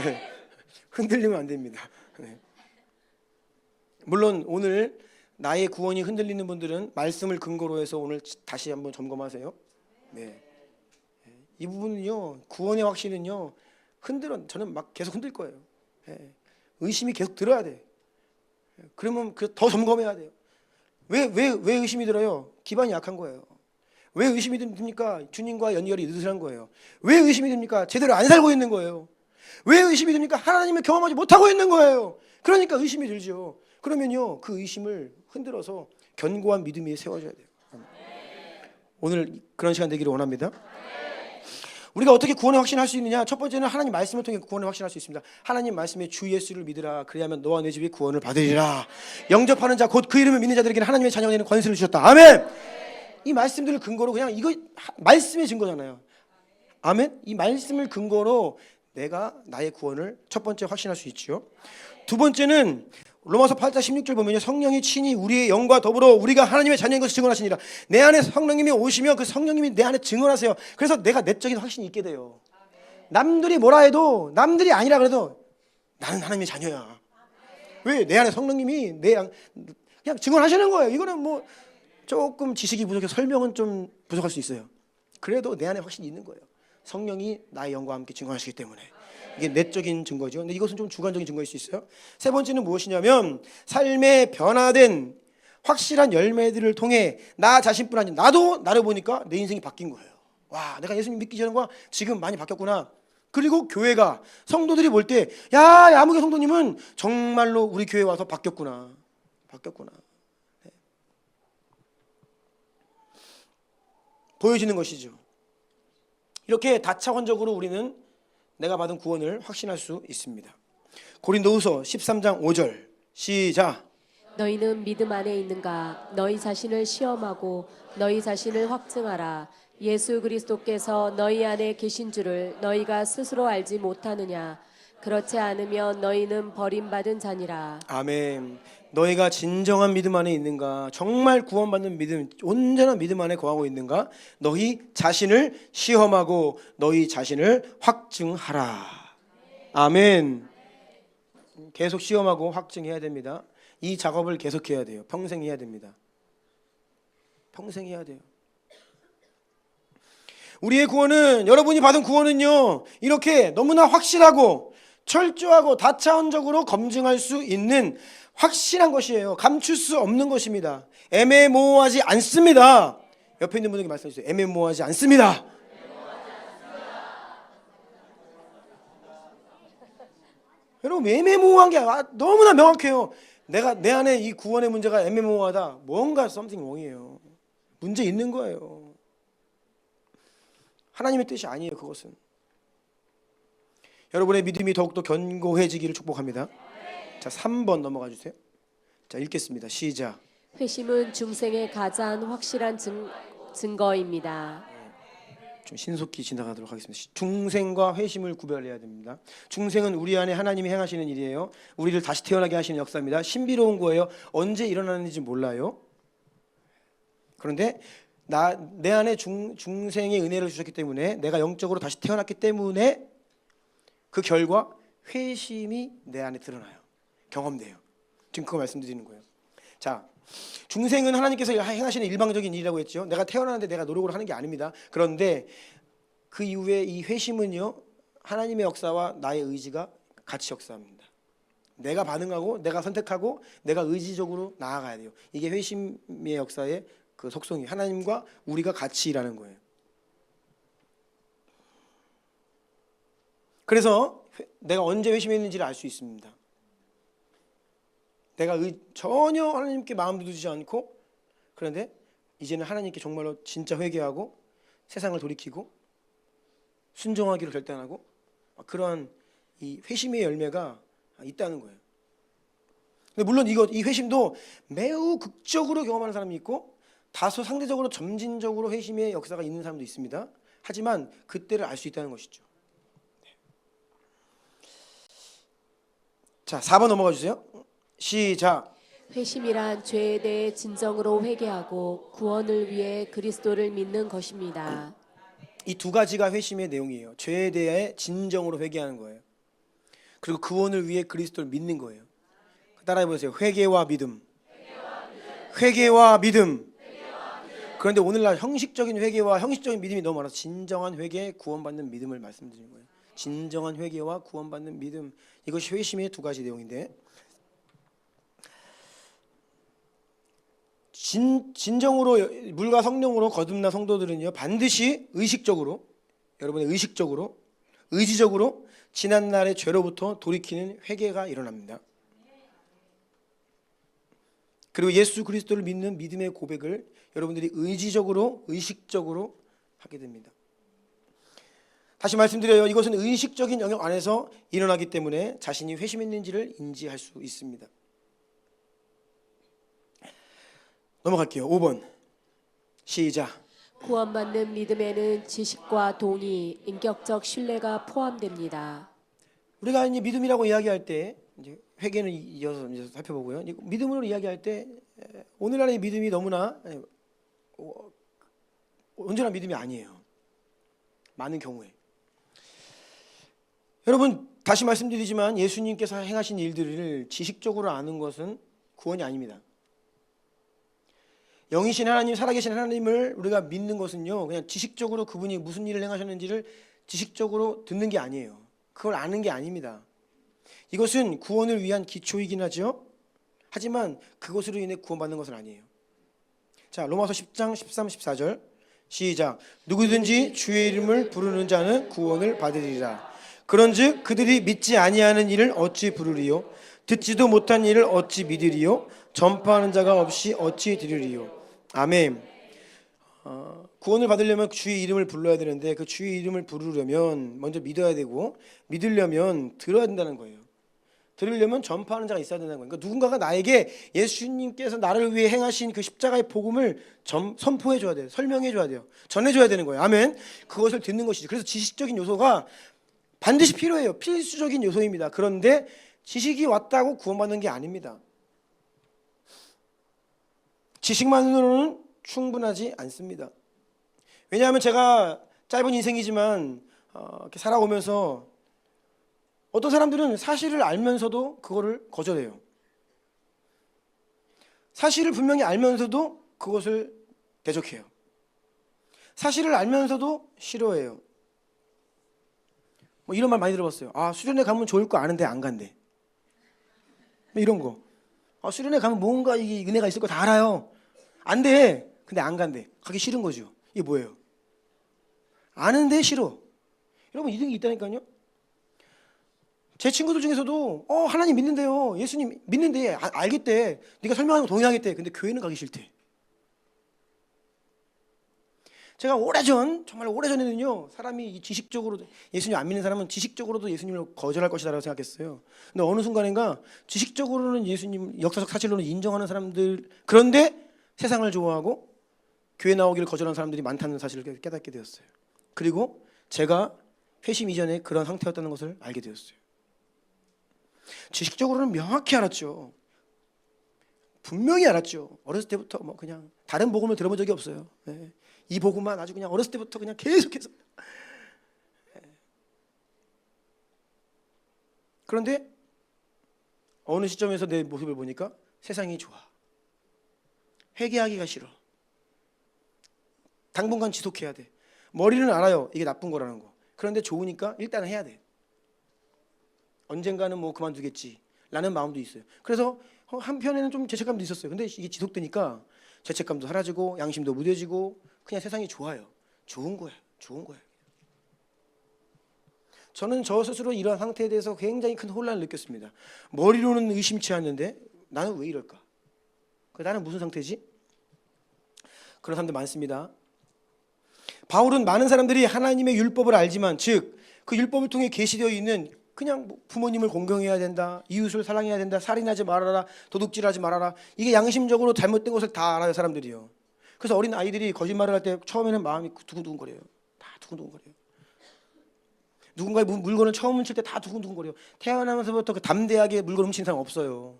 네. 흔들리면 안 됩니다. 네. 물론 오늘 나의 구원이 흔들리는 분들은 말씀을 근거로 해서 오늘 다시 한번 점검하세요. 네. 이 부분은요, 구원의 확신은요, 저는 막 계속 흔들 거예요. 네. 의심이 계속 들어야 돼. 그러면 더 점검해야 돼요. 왜 의심이 들어요? 기반이 약한 거예요. 왜 의심이 듭니까? 주님과 연결이 느슨한 거예요. 왜 의심이 듭니까? 제대로 안 살고 있는 거예요. 왜 의심이 듭니까? 하나님을 경험하지 못하고 있는 거예요. 그러니까 의심이 들죠. 그러면요 그 의심을 흔들어서 견고한 믿음이 세워져야 돼요. 오늘 그런 시간 되기를 원합니다. 우리가 어떻게 구원의 확신할 수 있느냐? 첫 번째는 하나님 말씀을 통해 구원의 확신할 수 있습니다. 하나님 말씀에 주 예수를 믿으라. 그리하면 너와 내 집이 구원을 받으리라. 영접하는 자 곧 그 이름을 믿는 자들에게는 하나님의 자녀가 되는 권세를 주셨다. 아멘. 이 말씀들을 근거로 그냥 이거 말씀의 증거잖아요. 아멘. 이 말씀을 근거로 내가 나의 구원을 첫 번째 확신할 수 있지요. 두 번째는 로마서 8장 16절 보면요, 성령이 친히 우리의 영과 더불어 우리가 하나님의 자녀인 것을 증언하시니라. 내 안에 성령님이 오시며 그 성령님이 내 안에 증언하세요. 그래서 내가 내적인 확신이 있게 돼요. 남들이 뭐라 해도, 남들이 아니라 그래도 나는 하나님의 자녀야. 왜? 내 안에 성령님이 그냥 증언하시는 거예요. 이거는 뭐 조금 지식이 부족해서 설명은 좀 부족할 수 있어요. 그래도 내 안에 확신이 있는 거예요. 성령이 나의 영과 함께 증언하시기 때문에. 이게 내적인 증거죠. 근데 이것은 좀 주관적인 증거일 수 있어요. 세 번째는 무엇이냐면 삶의 변화된 확실한 열매들을 통해 나 자신뿐 아니라 나도 나를 보니까 내 인생이 바뀐 거예요. 와, 내가 예수님 믿기 전과 지금 많이 바뀌었구나. 그리고 교회가, 성도들이 볼 때 야, 야무개 성도님은 정말로 우리 교회 와서 바뀌었구나. 네. 보여지는 것이죠. 이렇게 다차원적으로 우리는 내가 받은 구원을 확신할 수 있습니다. 고린도후서 13장 5절 시작. 너희는 믿음 안에 있는가? 너희 자신을 시험하고 너희 자신을 확증하라. 예수 그리스도께서 너희 안에 계신 줄을 너희가 스스로 알지 못하느냐? 그렇지 않으면 너희는 버림받은 자니라. 아멘. 너희가 진정한 믿음 안에 있는가? 정말 구원받는 믿음, 온전한 믿음 안에 거하고 있는가? 너희 자신을 시험하고 너희 자신을 확증하라. 아멘. 계속 시험하고 확증해야 됩니다. 이 작업을 계속해야 돼요. 평생 해야 됩니다. 평생 해야 돼요. 우리의 구원은, 여러분이 받은 구원은요, 이렇게 너무나 확실하고 철저하고 다차원적으로 검증할 수 있는 확실한 것이에요. 감출 수 없는 것입니다. 애매모호하지 않습니다. 옆에 있는 분에게 말씀해 주세요. 애매모호하지 않습니다. 여러분 애매모호한 게 너무나 명확해요. 내가 내 안에 이 구원의 문제가 애매모호하다. 뭔가 something wrong이에요. 문제 있는 거예요. 하나님의 뜻이 아니에요. 그것은. 여러분의 믿음이 더욱더 견고해지기를 축복합니다. 자, 3번 넘어가 주세요. 자, 읽겠습니다. 시작. 회심은 중생의 가장 확실한 증거입니다. 좀 신속히 지나가도록 하겠습니다. 중생과 회심을 구별해야 됩니다. 중생은 우리 안에 하나님이 행하시는 일이에요. 우리를 다시 태어나게 하시는 역사입니다. 신비로운 거예요. 언제 일어나는지 몰라요. 그런데 내 안에 중생의 은혜를 주셨기 때문에, 내가 영적으로 다시 태어났기 때문에 그 결과 회심이 내 안에 드러나요. 경험돼요. 지금 그거 말씀드리는 거예요. 자, 중생은 하나님께서 행하시는 일방적인 일이라고 했죠. 내가 태어나는데 내가 노력을 하는 게 아닙니다. 그런데 그 이후에 이 회심은요, 하나님의 역사와 나의 의지가 같이 역사합니다. 내가 반응하고 내가 선택하고 내가 의지적으로 나아가야 돼요. 이게 회심의 역사의 그 속성이, 하나님과 우리가 같이 일하는 거예요. 그래서 내가 언제 회심했는지를 알 수 있습니다. 내가 전혀 하나님께 마음도 두지 않고, 그런데 이제는 하나님께 정말로 진짜 회개하고 세상을 돌이키고 순종하기로 결단하고, 그러한 이 회심의 열매가 있다는 거예요. 근데 물론 이 회심도 매우 극적으로 경험하는 사람이 있고, 다소 상대적으로 점진적으로 회심의 역사가 있는 사람도 있습니다. 하지만 그때를 알 수 있다는 것이죠. 자, 4번 넘어가 주세요. 시작. 회심이란 죄에 대해 진정으로 회개하고 구원을 위해 그리스도를 믿는 것입니다. 이 두 가지가 회심의 내용이에요. 죄에 대해 진정으로 회개하는 거예요. 그리고 구원을 위해 그리스도를 믿는 거예요. 따라해 보세요. 회개와 믿음. 회개와 믿음. 그런데 오늘날 형식적인 회개와 형식적인 믿음이 너무 많아서 진정한 회개, 구원받는 믿음을 말씀드리는 거예요. 진정한 회개와 구원받는 믿음, 이것이 회심의 두 가지 내용인데, 진정으로 물과 성령으로 거듭난 성도들은요, 반드시 의식적으로, 여러분의 의식적으로, 의지적으로 지난날의 죄로부터 돌이키는 회개가 일어납니다. 그리고 예수 그리스도를 믿는 믿음의 고백을 여러분들이 의지적으로, 의식적으로 하게 됩니다. 다시 말씀드려요. 이것은 의식적인 영역 안에서 일어나기 때문에 자신이 회심했는지를 인지할 수 있습니다. 넘어갈게요. 5번. 시작. 구원받는 믿음에는 지식과 동의, 인격적 신뢰가 포함됩니다. 우리가 이제 믿음이라고 이야기할 때, 이제 회개는 이어서 살펴보고요. 믿음으로 이야기할 때, 오늘날의 믿음이 너무나 온전한 믿음이 아니에요. 많은 경우에. 여러분, 다시 말씀드리지만 예수님께서 행하신 일들을 지식적으로 아는 것은 구원이 아닙니다. 영이신 하나님, 살아계신 하나님을 우리가 믿는 것은요, 그냥 지식적으로 그분이 무슨 일을 행하셨는지를 지식적으로 듣는 게 아니에요. 그걸 아는 게 아닙니다. 이것은 구원을 위한 기초이긴 하죠. 하지만 그것으로 인해 구원받는 것은 아니에요. 자, 로마서 10장 13, 14절 시작. 누구든지 주의 이름을 부르는 자는 구원을 받으리라. 그런즉 그들이 믿지 아니하는 일을 어찌 부르리요? 듣지도 못한 일을 어찌 믿으리요? 전파하는 자가 없이 어찌 들으리요? 아멘. 구원을 받으려면 주의 이름을 불러야 되는데, 그 주의 이름을 부르려면 먼저 믿어야 되고, 믿으려면 들어야 된다는 거예요. 들으려면 전파하는 자가 있어야 된다는 거예요. 그러니까 누군가가 나에게 예수님께서 나를 위해 행하신 그 십자가의 복음을 선포해 줘야 돼요. 설명해 줘야 돼요. 전해 줘야 되는 거예요. 아멘. 그것을 듣는 것이죠. 그래서 지식적인 요소가 반드시 필요해요. 필수적인 요소입니다. 그런데 지식이 왔다고 구원받는 게 아닙니다. 지식만으로는 충분하지 않습니다. 왜냐하면 제가 짧은 인생이지만 이렇게 살아오면서 어떤 사람들은 사실을 알면서도 그거를 거절해요. 사실을 분명히 알면서도 그것을 대적해요. 사실을 알면서도 싫어해요. 뭐 이런 말 많이 들어봤어요. 아, 수련회 가면 좋을 거 아는데 안 간대. 뭐 이런 거. 아, 수련회 가면 뭔가 이게 은혜가 있을 거 다 알아요. 안 돼. 근데 안 간대. 가기 싫은 거죠. 이게 뭐예요? 아는데 싫어. 여러분, 이등이 있다니까요. 제 친구들 중에서도 하나님 믿는데요, 예수님 믿는데 알겠대, 네가 설명하는 거 동의하겠대. 근데 교회는 가기 싫대. 제가 정말 오래전에는요, 사람이 지식적으로 예수님 안 믿는 사람은 지식적으로도 예수님을 거절할 것이다라고 생각했어요. 근데 어느 순간인가 지식적으로는 예수님 역사적 사실로는 인정하는 사람들, 그런데 세상을 좋아하고 교회 나오기를 거절하는 사람들이 많다는 사실을 깨닫게 되었어요. 그리고 제가 회심 이전에 그런 상태였다는 것을 알게 되었어요. 지식적으로는 명확히 알았죠. 분명히 알았죠. 어렸을 때부터 뭐 그냥 다른 복음을 들어본 적이 없어요. 네. 이 복음만 아주 그냥 어렸을 때부터 그냥 계속해서. 그런데 어느 시점에서 내 모습을 보니까 세상이 좋아. 회개하기가 싫어. 당분간 지속해야 돼. 머리는 알아요, 이게 나쁜 거라는 거. 그런데 좋으니까 일단은 해야 돼. 언젠가는 뭐 그만두겠지 라는 마음도 있어요. 그래서 한편에는 좀 죄책감도 있었어요. 근데 이게 지속되니까 죄책감도 사라지고 양심도 무뎌지고 그냥 세상이 좋아요. 좋은 거야. 저는 저 스스로 이러한 상태에 대해서 굉장히 큰 혼란을 느꼈습니다. 머리로는 의심치 않는데 나는 왜 이럴까? 나는 무슨 상태지? 그런 사람들 많습니다. 바울은 많은 사람들이 하나님의 율법을 알지만, 즉 그 율법을 통해 계시되어 있는 그냥 부모님을 공경해야 된다, 이웃을 사랑해야 된다, 살인하지 말아라, 도둑질하지 말아라, 이게 양심적으로 잘못된 것을 다 알아요, 사람들이요. 그래서 어린 아이들이 거짓말을 할 때 처음에는 마음이 두근두근거려요. 다 두근두근거려요. 누군가의 물건을 처음 훔칠 때 다 두근두근거려요. 태어나면서부터 그 담대하게 물건 훔치는 사람 없어요.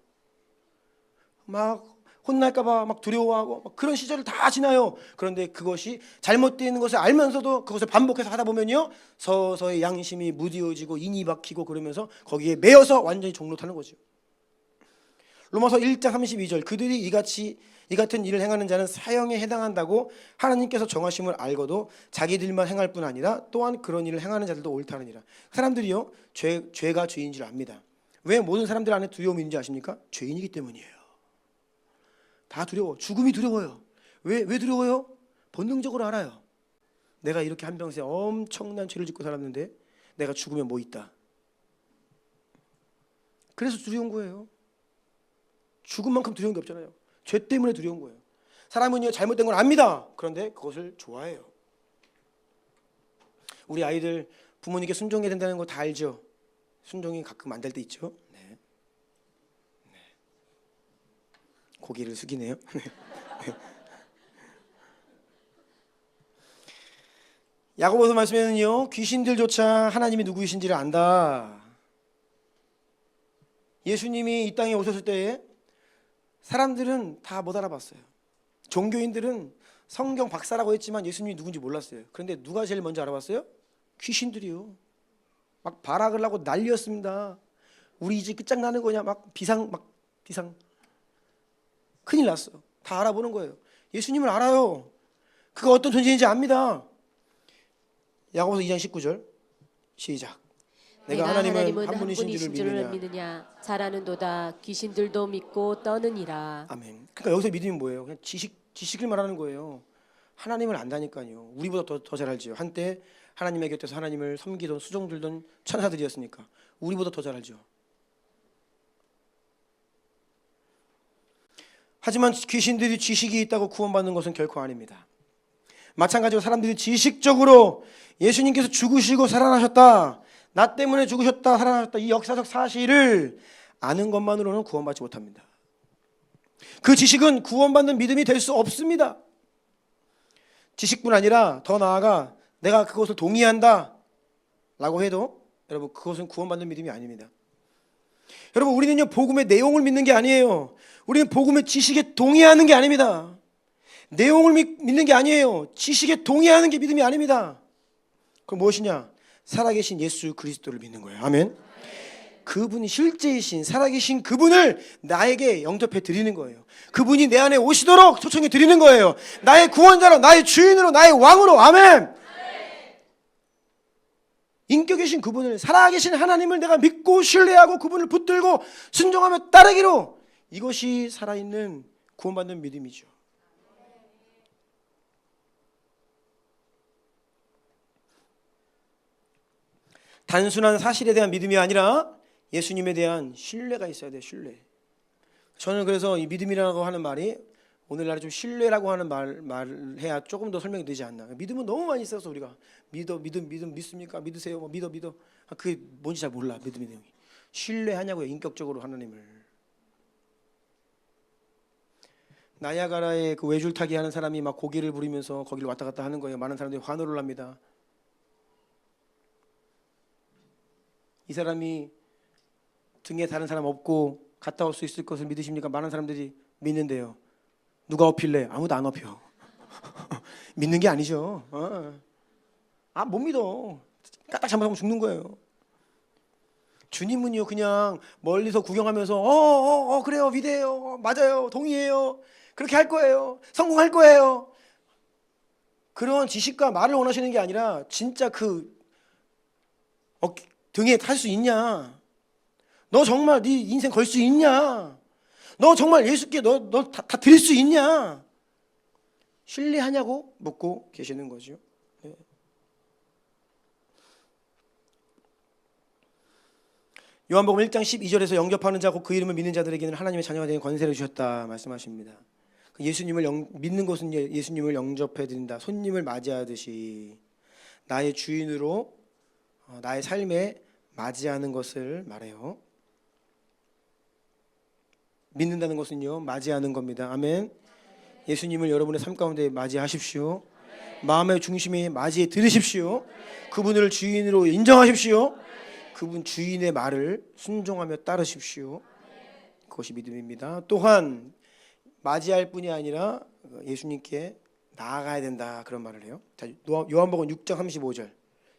막 혼날까봐 막 두려워하고 막 그런 시절을 다 지나요. 그런데 그것이 잘못되는 것을 알면서도 그것을 반복해서 하다 보면요, 서서히 양심이 무디어지고 인이 박히고 그러면서 거기에 매여서 완전히 종로 타는 거죠. 로마서 1장 32절, 그들이 이 같은 일을 행하는 자는 사형에 해당한다고 하나님께서 정하심을 알고도 자기들만 행할 뿐 아니라 또한 그런 일을 행하는 자들도 옳다느니라. 사람들이요, 죄가 죄인 줄 압니다. 왜 모든 사람들 안에 두려움이 있는지 아십니까? 죄인이기 때문이에요. 다 두려워. 죽음이 두려워요. 왜 두려워요? 본능적으로 알아요. 내가 이렇게 한평생 엄청난 죄를 짓고 살았는데 내가 죽으면 뭐 있다. 그래서 두려운 거예요. 죽음만큼 두려운 게 없잖아요. 죄 때문에 두려운 거예요. 사람은요, 잘못된 걸 압니다. 그런데 그것을 좋아해요. 우리 아이들 부모님께 순종해야 된다는 거 다 알죠? 순종이 가끔 안 될 때 있죠. 네. 고개를 숙이네요. 야고보서 말씀에는요, 귀신들조차 하나님이 누구이신지를 안다. 예수님이 이 땅에 오셨을 때에 사람들은 다 못 알아봤어요. 종교인들은 성경 박사라고 했지만 예수님이 누군지 몰랐어요. 그런데 누가 제일 먼저 알아봤어요? 귀신들이요. 막 발악을 하고 난리였습니다. 우리 이제 끝장나는 거냐, 막 비상. 큰일 났어. 다 알아보는 거예요. 예수님을 알아요. 그가 어떤 존재인지 압니다. 야고보서 2장 19절 시작. 내가 하나님은 한 분이신 줄을 믿느냐? 잘하는도다. 귀신들도 믿고 떠느니라. 아멘. 그러니까 여기서 믿음이 뭐예요? 그냥 지식을 말하는 거예요. 하나님을 안다니까요. 우리보다 더 잘 알지요. 한때 하나님의 곁에서 하나님을 섬기던 수종 들던 천사들이었으니까 우리보다 더 잘 알죠. 하지만 귀신들이 지식이 있다고 구원받는 것은 결코 아닙니다. 마찬가지로 사람들이 지식적으로 예수님께서 죽으시고 살아나셨다, 나 때문에 죽으셨다 살아나셨다, 이 역사적 사실을 아는 것만으로는 구원받지 못합니다. 그 지식은 구원받는 믿음이 될 수 없습니다. 지식뿐 아니라 더 나아가 내가 그것을 동의한다 라고 해도 여러분, 그것은 구원받는 믿음이 아닙니다. 여러분, 우리는요, 복음의 내용을 믿는 게 아니에요. 우리는 복음의 지식에 동의하는 게 아닙니다. 내용을 믿는 게 아니에요. 지식에 동의하는 게 믿음이 아닙니다. 그럼 무엇이냐? 살아계신 예수 그리스도를 믿는 거예요. 아멘. 그분이 실제이신 살아계신 그분을 나에게 영접해 드리는 거예요. 그분이 내 안에 오시도록 초청해 드리는 거예요. 나의 구원자로, 나의 주인으로, 나의 왕으로. 아멘. 인격이신 그분을, 살아계신 하나님을 내가 믿고 신뢰하고 그분을 붙들고 순종하며 따르기로, 이것이 살아있는 구원받는 믿음이죠. 단순한 사실에 대한 믿음이 아니라 예수님에 대한 신뢰가 있어야 돼요. 신뢰. 저는 그래서 이 믿음이라고 하는 말이 오늘날에 좀 신뢰라고 하는 말을 해야 조금 더 설명이 되지 않나. 믿음은 너무 많이 써서 우리가 믿음 믿습니까? 믿으세요. 뭐 믿어. 그게 뭔지 잘 몰라. 믿음의 내용이. 신뢰하냐고요. 인격적으로 하나님을. 나야가라의 그 외줄타기 하는 사람이 막 고개를 부리면서 거기를 왔다 갔다 하는 거예요. 많은 사람들이 환호를 합니다. 이 사람이 등에 다른 사람 없고 갔다 올 수 있을 것을 믿으십니까? 많은 사람들이 믿는데요. 누가 업힐래? 아무도 안 업혀. 믿는 게 아니죠. 못 믿어. 까딱 잘못하면 죽는 거예요. 주님은요 그냥 멀리서 구경하면서 그래요, 위대해요, 맞아요, 동의해요, 그렇게 할 거예요, 성공할 거예요. 그런 지식과 말을 원하시는 게 아니라 진짜 그 등에 탈 수 있냐? 너 정말 네 인생 걸 수 있냐? 너 정말 예수께 너 다 드릴 수 있냐? 신뢰하냐고 묻고 계시는 거죠. 네. 요한복음 1장 12절에서 영접하는 자고 그 이름을 믿는 자들에게는 하나님의 자녀가 되는 권세를 주셨다 말씀하십니다. 예수님을 믿는 것은 예수님을 영접해 드린다. 손님을 맞이하듯이 나의 주인으로 나의 삶에 맞이하는 것을 말해요. 믿는다는 것은요 맞이하는 겁니다. 아멘. 예수님을 여러분의 삶 가운데 맞이하십시오. 마음의 중심에 맞이해 들으십시오. 그분을 주인으로 인정하십시오. 그분 주인의 말을 순종하며 따르십시오. 그것이 믿음입니다. 또한 맞이할 뿐이 아니라 예수님께 나아가야 된다 그런 말을 해요. 자, 요한복음 6장 35절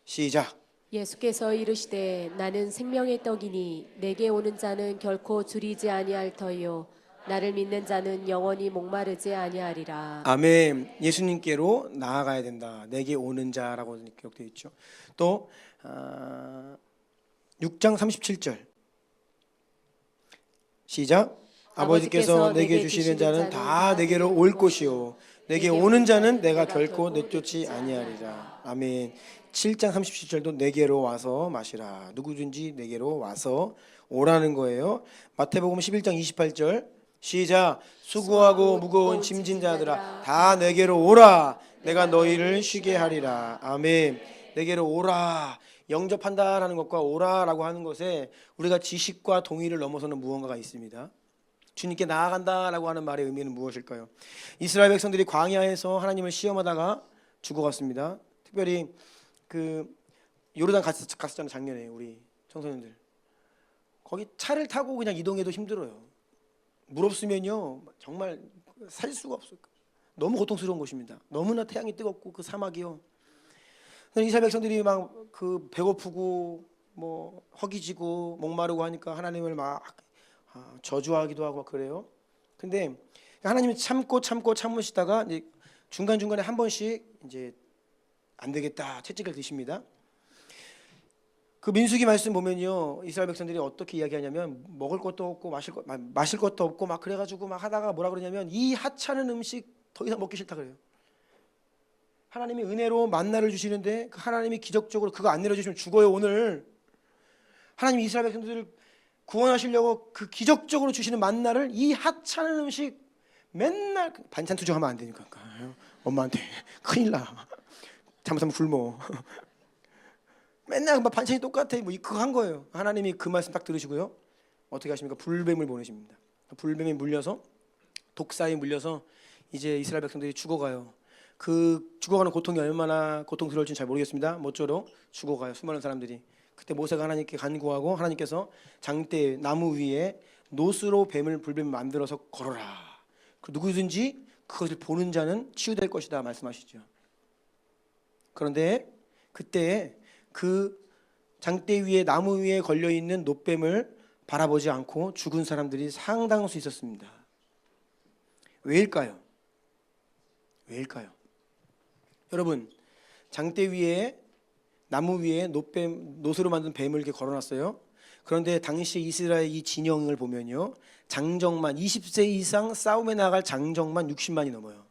시작. 예수께서 이르시되 나는 생명의 떡이니 내게 오는 자는 결코 줄이지 아니할 터이요 나를 믿는 자는 영원히 목마르지 아니하리라. 아멘. 예수님께로 나아가야 된다. 내게 오는 자라고 기록되어 있죠. 또 6장 37절 시작. 아버지께서 내게 주시는 자는 다 내게로 올 것이요 내게 오는 자는 내가 결코 내쫓지 아니하리라. 아멘. 7장 37절도 내게로 와서 마시라. 누구든지 내게로 와서 오라는 거예요. 마태복음 11장 28절 시작. 수고하고 무거운 짐진 자들아 다 내게로 오라. 내가 너희를 쉬게 하리라. 아멘. 내게로 오라. 영접한다라는 것과 오라라고 하는 것에 우리가 지식과 동의를 넘어서는 무언가가 있습니다. 주님께 나아간다라고 하는 말의 의미는 무엇일까요? 이스라엘 백성들이 광야에서 하나님을 시험하다가 죽어갔습니다. 특별히 그 요르단 갔었잖아요. 작년에 우리 청소년들 거기 차를 타고 그냥 이동해도 힘들어요. 물 없으면요 정말 살 수가 없어요. 너무 고통스러운 곳입니다. 너무나 태양이 뜨겁고 그 사막이요. 이스라엘 백성들이 막 그 배고프고 뭐 허기지고 목마르고 하니까 하나님을 막 저주하기도 하고 그래요. 근데 하나님이 참으시다가 이제 중간중간에 한 번씩 이제 안 되겠다 채찍을 드십니다. 그 민수기 말씀 보면요 이스라엘 백성들이 어떻게 이야기하냐면 먹을 것도 없고 마실 것도 없고 막 그래가지고 막 하다가 뭐라 그러냐면 이 하찮은 음식 더 이상 먹기 싫다 그래요. 하나님이 은혜로 만나를 주시는데 그 하나님이 기적적으로 그거 안 내려주시면 죽어요. 오늘 하나님이 이스라엘 백성들을 구원하시려고 그 기적적으로 주시는 만나를 이 하찮은 음식 맨날 반찬 투정하면 안 되니까 엄마한테 큰일 나. 잘못하면 굶어. 맨날 막 반찬이 똑같아. 뭐 그거 한 거예요. 하나님이 그 말씀 딱 들으시고요. 어떻게 하십니까? 불뱀을 보내십니다. 불뱀에 물려서 독사에 물려서 이제 이스라엘 백성들이 죽어가요. 그 죽어가는 고통이 얼마나 고통스러울지는 잘 모르겠습니다. 모쪼록 죽어가요. 수많은 사람들이. 그때 모세가 하나님께 간구하고 하나님께서 장대 나무 위에 노스로 불뱀을 만들어서 걸어라. 그 누구든지 그것을 보는 자는 치유될 것이다 말씀하시죠. 그런데 그때 그 장대 위에 나무 위에 걸려 있는 노뱀을 바라보지 않고 죽은 사람들이 상당수 있었습니다. 왜일까요? 여러분 장대 위에 나무 위에 노스로 만든 뱀을 이렇게 걸어놨어요. 그런데 당시 이스라엘 이 진영을 보면요 장정만 20세 이상 싸움에 나갈 장정만 60만이 넘어요.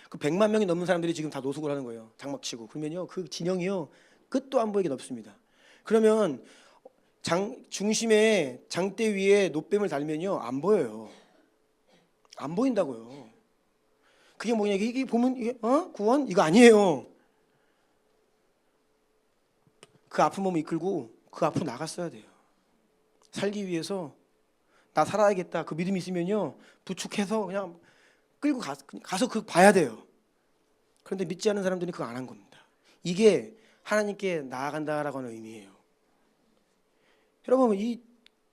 그 100만 명이 넘는 사람들이 지금 다 노숙을 하는 거예요. 장막치고. 그러면요 그 진영이요 끝도 안 보이게 넓습니다. 그러면 중심에 장대 위에 놋뱀을 달면요 안 보여요. 안 보인다고요. 그게 뭐냐, 이게 보면 이게 구원 이거 아니에요. 그 아픈 몸을 이끌고 그 앞으로 나갔어야 돼요. 살기 위해서 나 살아야겠다 그 믿음이 있으면요 부축해서 그냥 끌고 가서 그 봐야 돼요. 그런데 믿지 않는 사람들이 그거 안 한 겁니다. 이게 하나님께 나아간다라고 하는 의미예요. 여러분, 이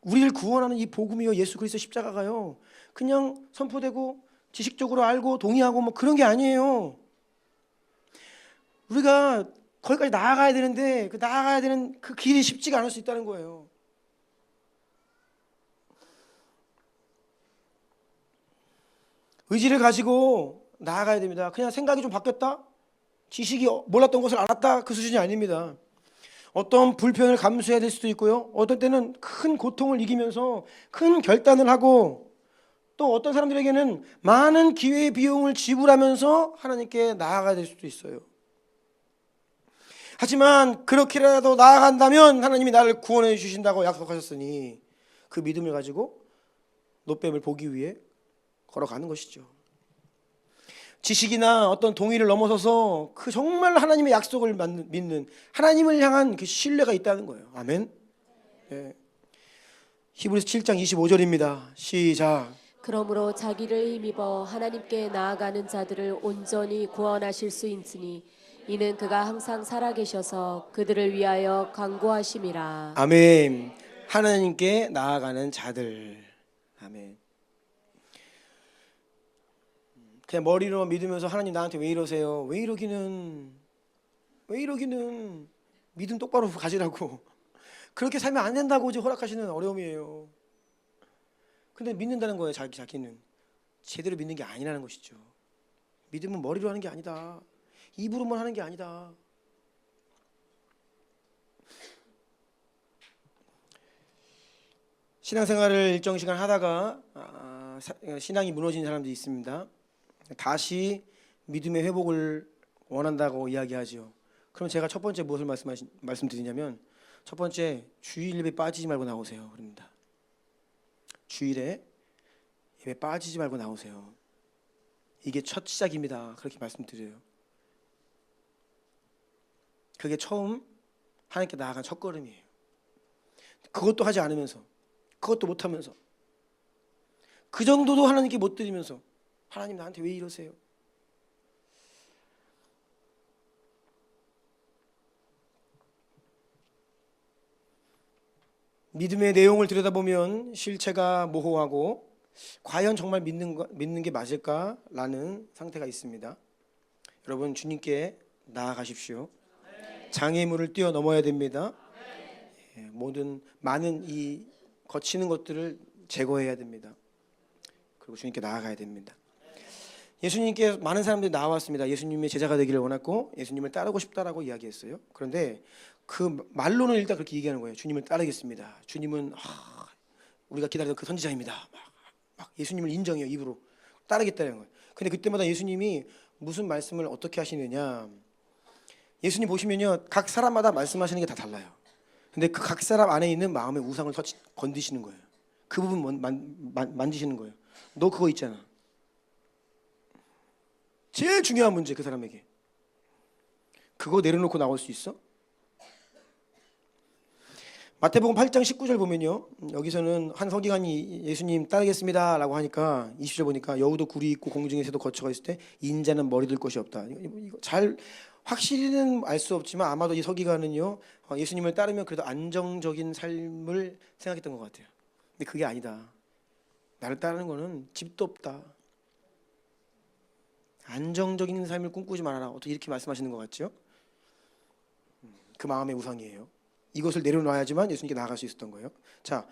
우리를 구원하는 이 복음이요 예수 그리스도 십자가가요 그냥 선포되고 지식적으로 알고 동의하고 뭐 그런 게 아니에요. 우리가 거기까지 나아가야 되는데 그 나아가야 되는 그 길이 쉽지가 않을 수 있다는 거예요. 의지를 가지고 나아가야 됩니다. 그냥 생각이 좀 바뀌었다, 지식이 몰랐던 것을 알았다, 그 수준이 아닙니다. 어떤 불편을 감수해야 될 수도 있고요, 어떤 때는 큰 고통을 이기면서 큰 결단을 하고, 또 어떤 사람들에게는 많은 기회의 비용을 지불하면서 하나님께 나아가야 될 수도 있어요. 하지만 그렇게라도 나아간다면 하나님이 나를 구원해 주신다고 약속하셨으니 그 믿음을 가지고 놋뱀을 보기 위해 걸어가는 것이죠. 지식이나 어떤 동의를 넘어서서 그 정말 하나님의 약속을 믿는, 하나님을 향한 그 신뢰가 있다는 거예요. 아멘. 예. 히브리서 7장 25절입니다. 시작. 그러므로 자기를 힘입어 하나님께 나아가는 자들을 온전히 구원하실 수 있으니 이는 그가 항상 살아계셔서 그들을 위하여 간구하심이라. 아멘. 하나님께 나아가는 자들. 아멘. 그냥 머리로 믿으면서 하나님 나한테 왜 이러세요? 왜 이러기는 믿음 똑바로 가지라고. 그렇게 살면 안 된다고 이제 허락하시는 어려움이에요. 근데 믿는다는 거예요. 자기는 제대로 믿는 게 아니라는 것이죠. 믿음은 머리로 하는 게 아니다, 입으로만 하는 게 아니다. 신앙생활을 일정 시간 하다가 신앙이 무너진 사람들이 있습니다. 다시 믿음의 회복을 원한다고 이야기하죠. 그럼 제가 첫 번째 무엇을 말씀드리냐면, 첫 번째, 주일 예배 빠지지 말고 나오세요 그럽니다. 주일에 예배 빠지지 말고 나오세요. 이게 첫 시작입니다. 그렇게 말씀드려요. 그게 처음 하나님께 나아간 첫걸음이에요. 그것도 하지 않으면서, 그것도 못하면서, 그 정도도 하나님께 못 드리면서 하나님 나한테 왜 이러세요? 믿음의 내용을 들여다보면 실체가 모호하고 과연 정말 믿는 게 맞을까라는 상태가 있습니다. 여러분, 주님께 나아가십시오. 장애물을 뛰어넘어야 됩니다. 많은 이 거치는 것들을 제거해야 됩니다. 그리고 주님께 나아가야 됩니다. 예수님께 많은 사람들이 나왔습니다. 예수님의 제자가 되기를 원했고 예수님을 따르고 싶다라고 이야기했어요. 그런데 그 말로는 일단 그렇게 얘기하는 거예요. 주님을 따르겠습니다. 주님은 우리가 기다리던 그 선지자입니다. 막 예수님을 인정해요. 입으로 따르겠다는 거예요. 근데 그때마다 예수님이 무슨 말씀을 어떻게 하시느냐, 예수님 보시면요 각 사람마다 말씀하시는 게 다 달라요. 근데 그 각 사람 안에 있는 마음의 우상을 건드시는 거예요. 그 부분 만지시는 거예요. 너 그거 있잖아. 제일 중요한 문제, 그 사람에게 그거 내려놓고 나올 수 있어? 마태복음 8장 19절 보면요, 여기서는 한 서기관이 예수님 따르겠습니다 라고 하니까 20절 보니까 여우도 굴이 있고 공중에 새도 거처가 있을 때 인자는 머리 들 것이 없다. 이거 잘 확실히는 알 수 없지만 아마도 이 서기관은요 예수님을 따르면 그래도 안정적인 삶을 생각했던 것 같아요. 근데 그게 아니다. 나를 따르는 거는 집도 없다, 안정적인 삶을 꿈꾸지 말아라. 어떻게 이렇게 말씀하시는 것 같죠? 그 마음의 우상이에요. 이것을 내려놔야지만 예수님께 나아갈 수 있었던 거예요. 자,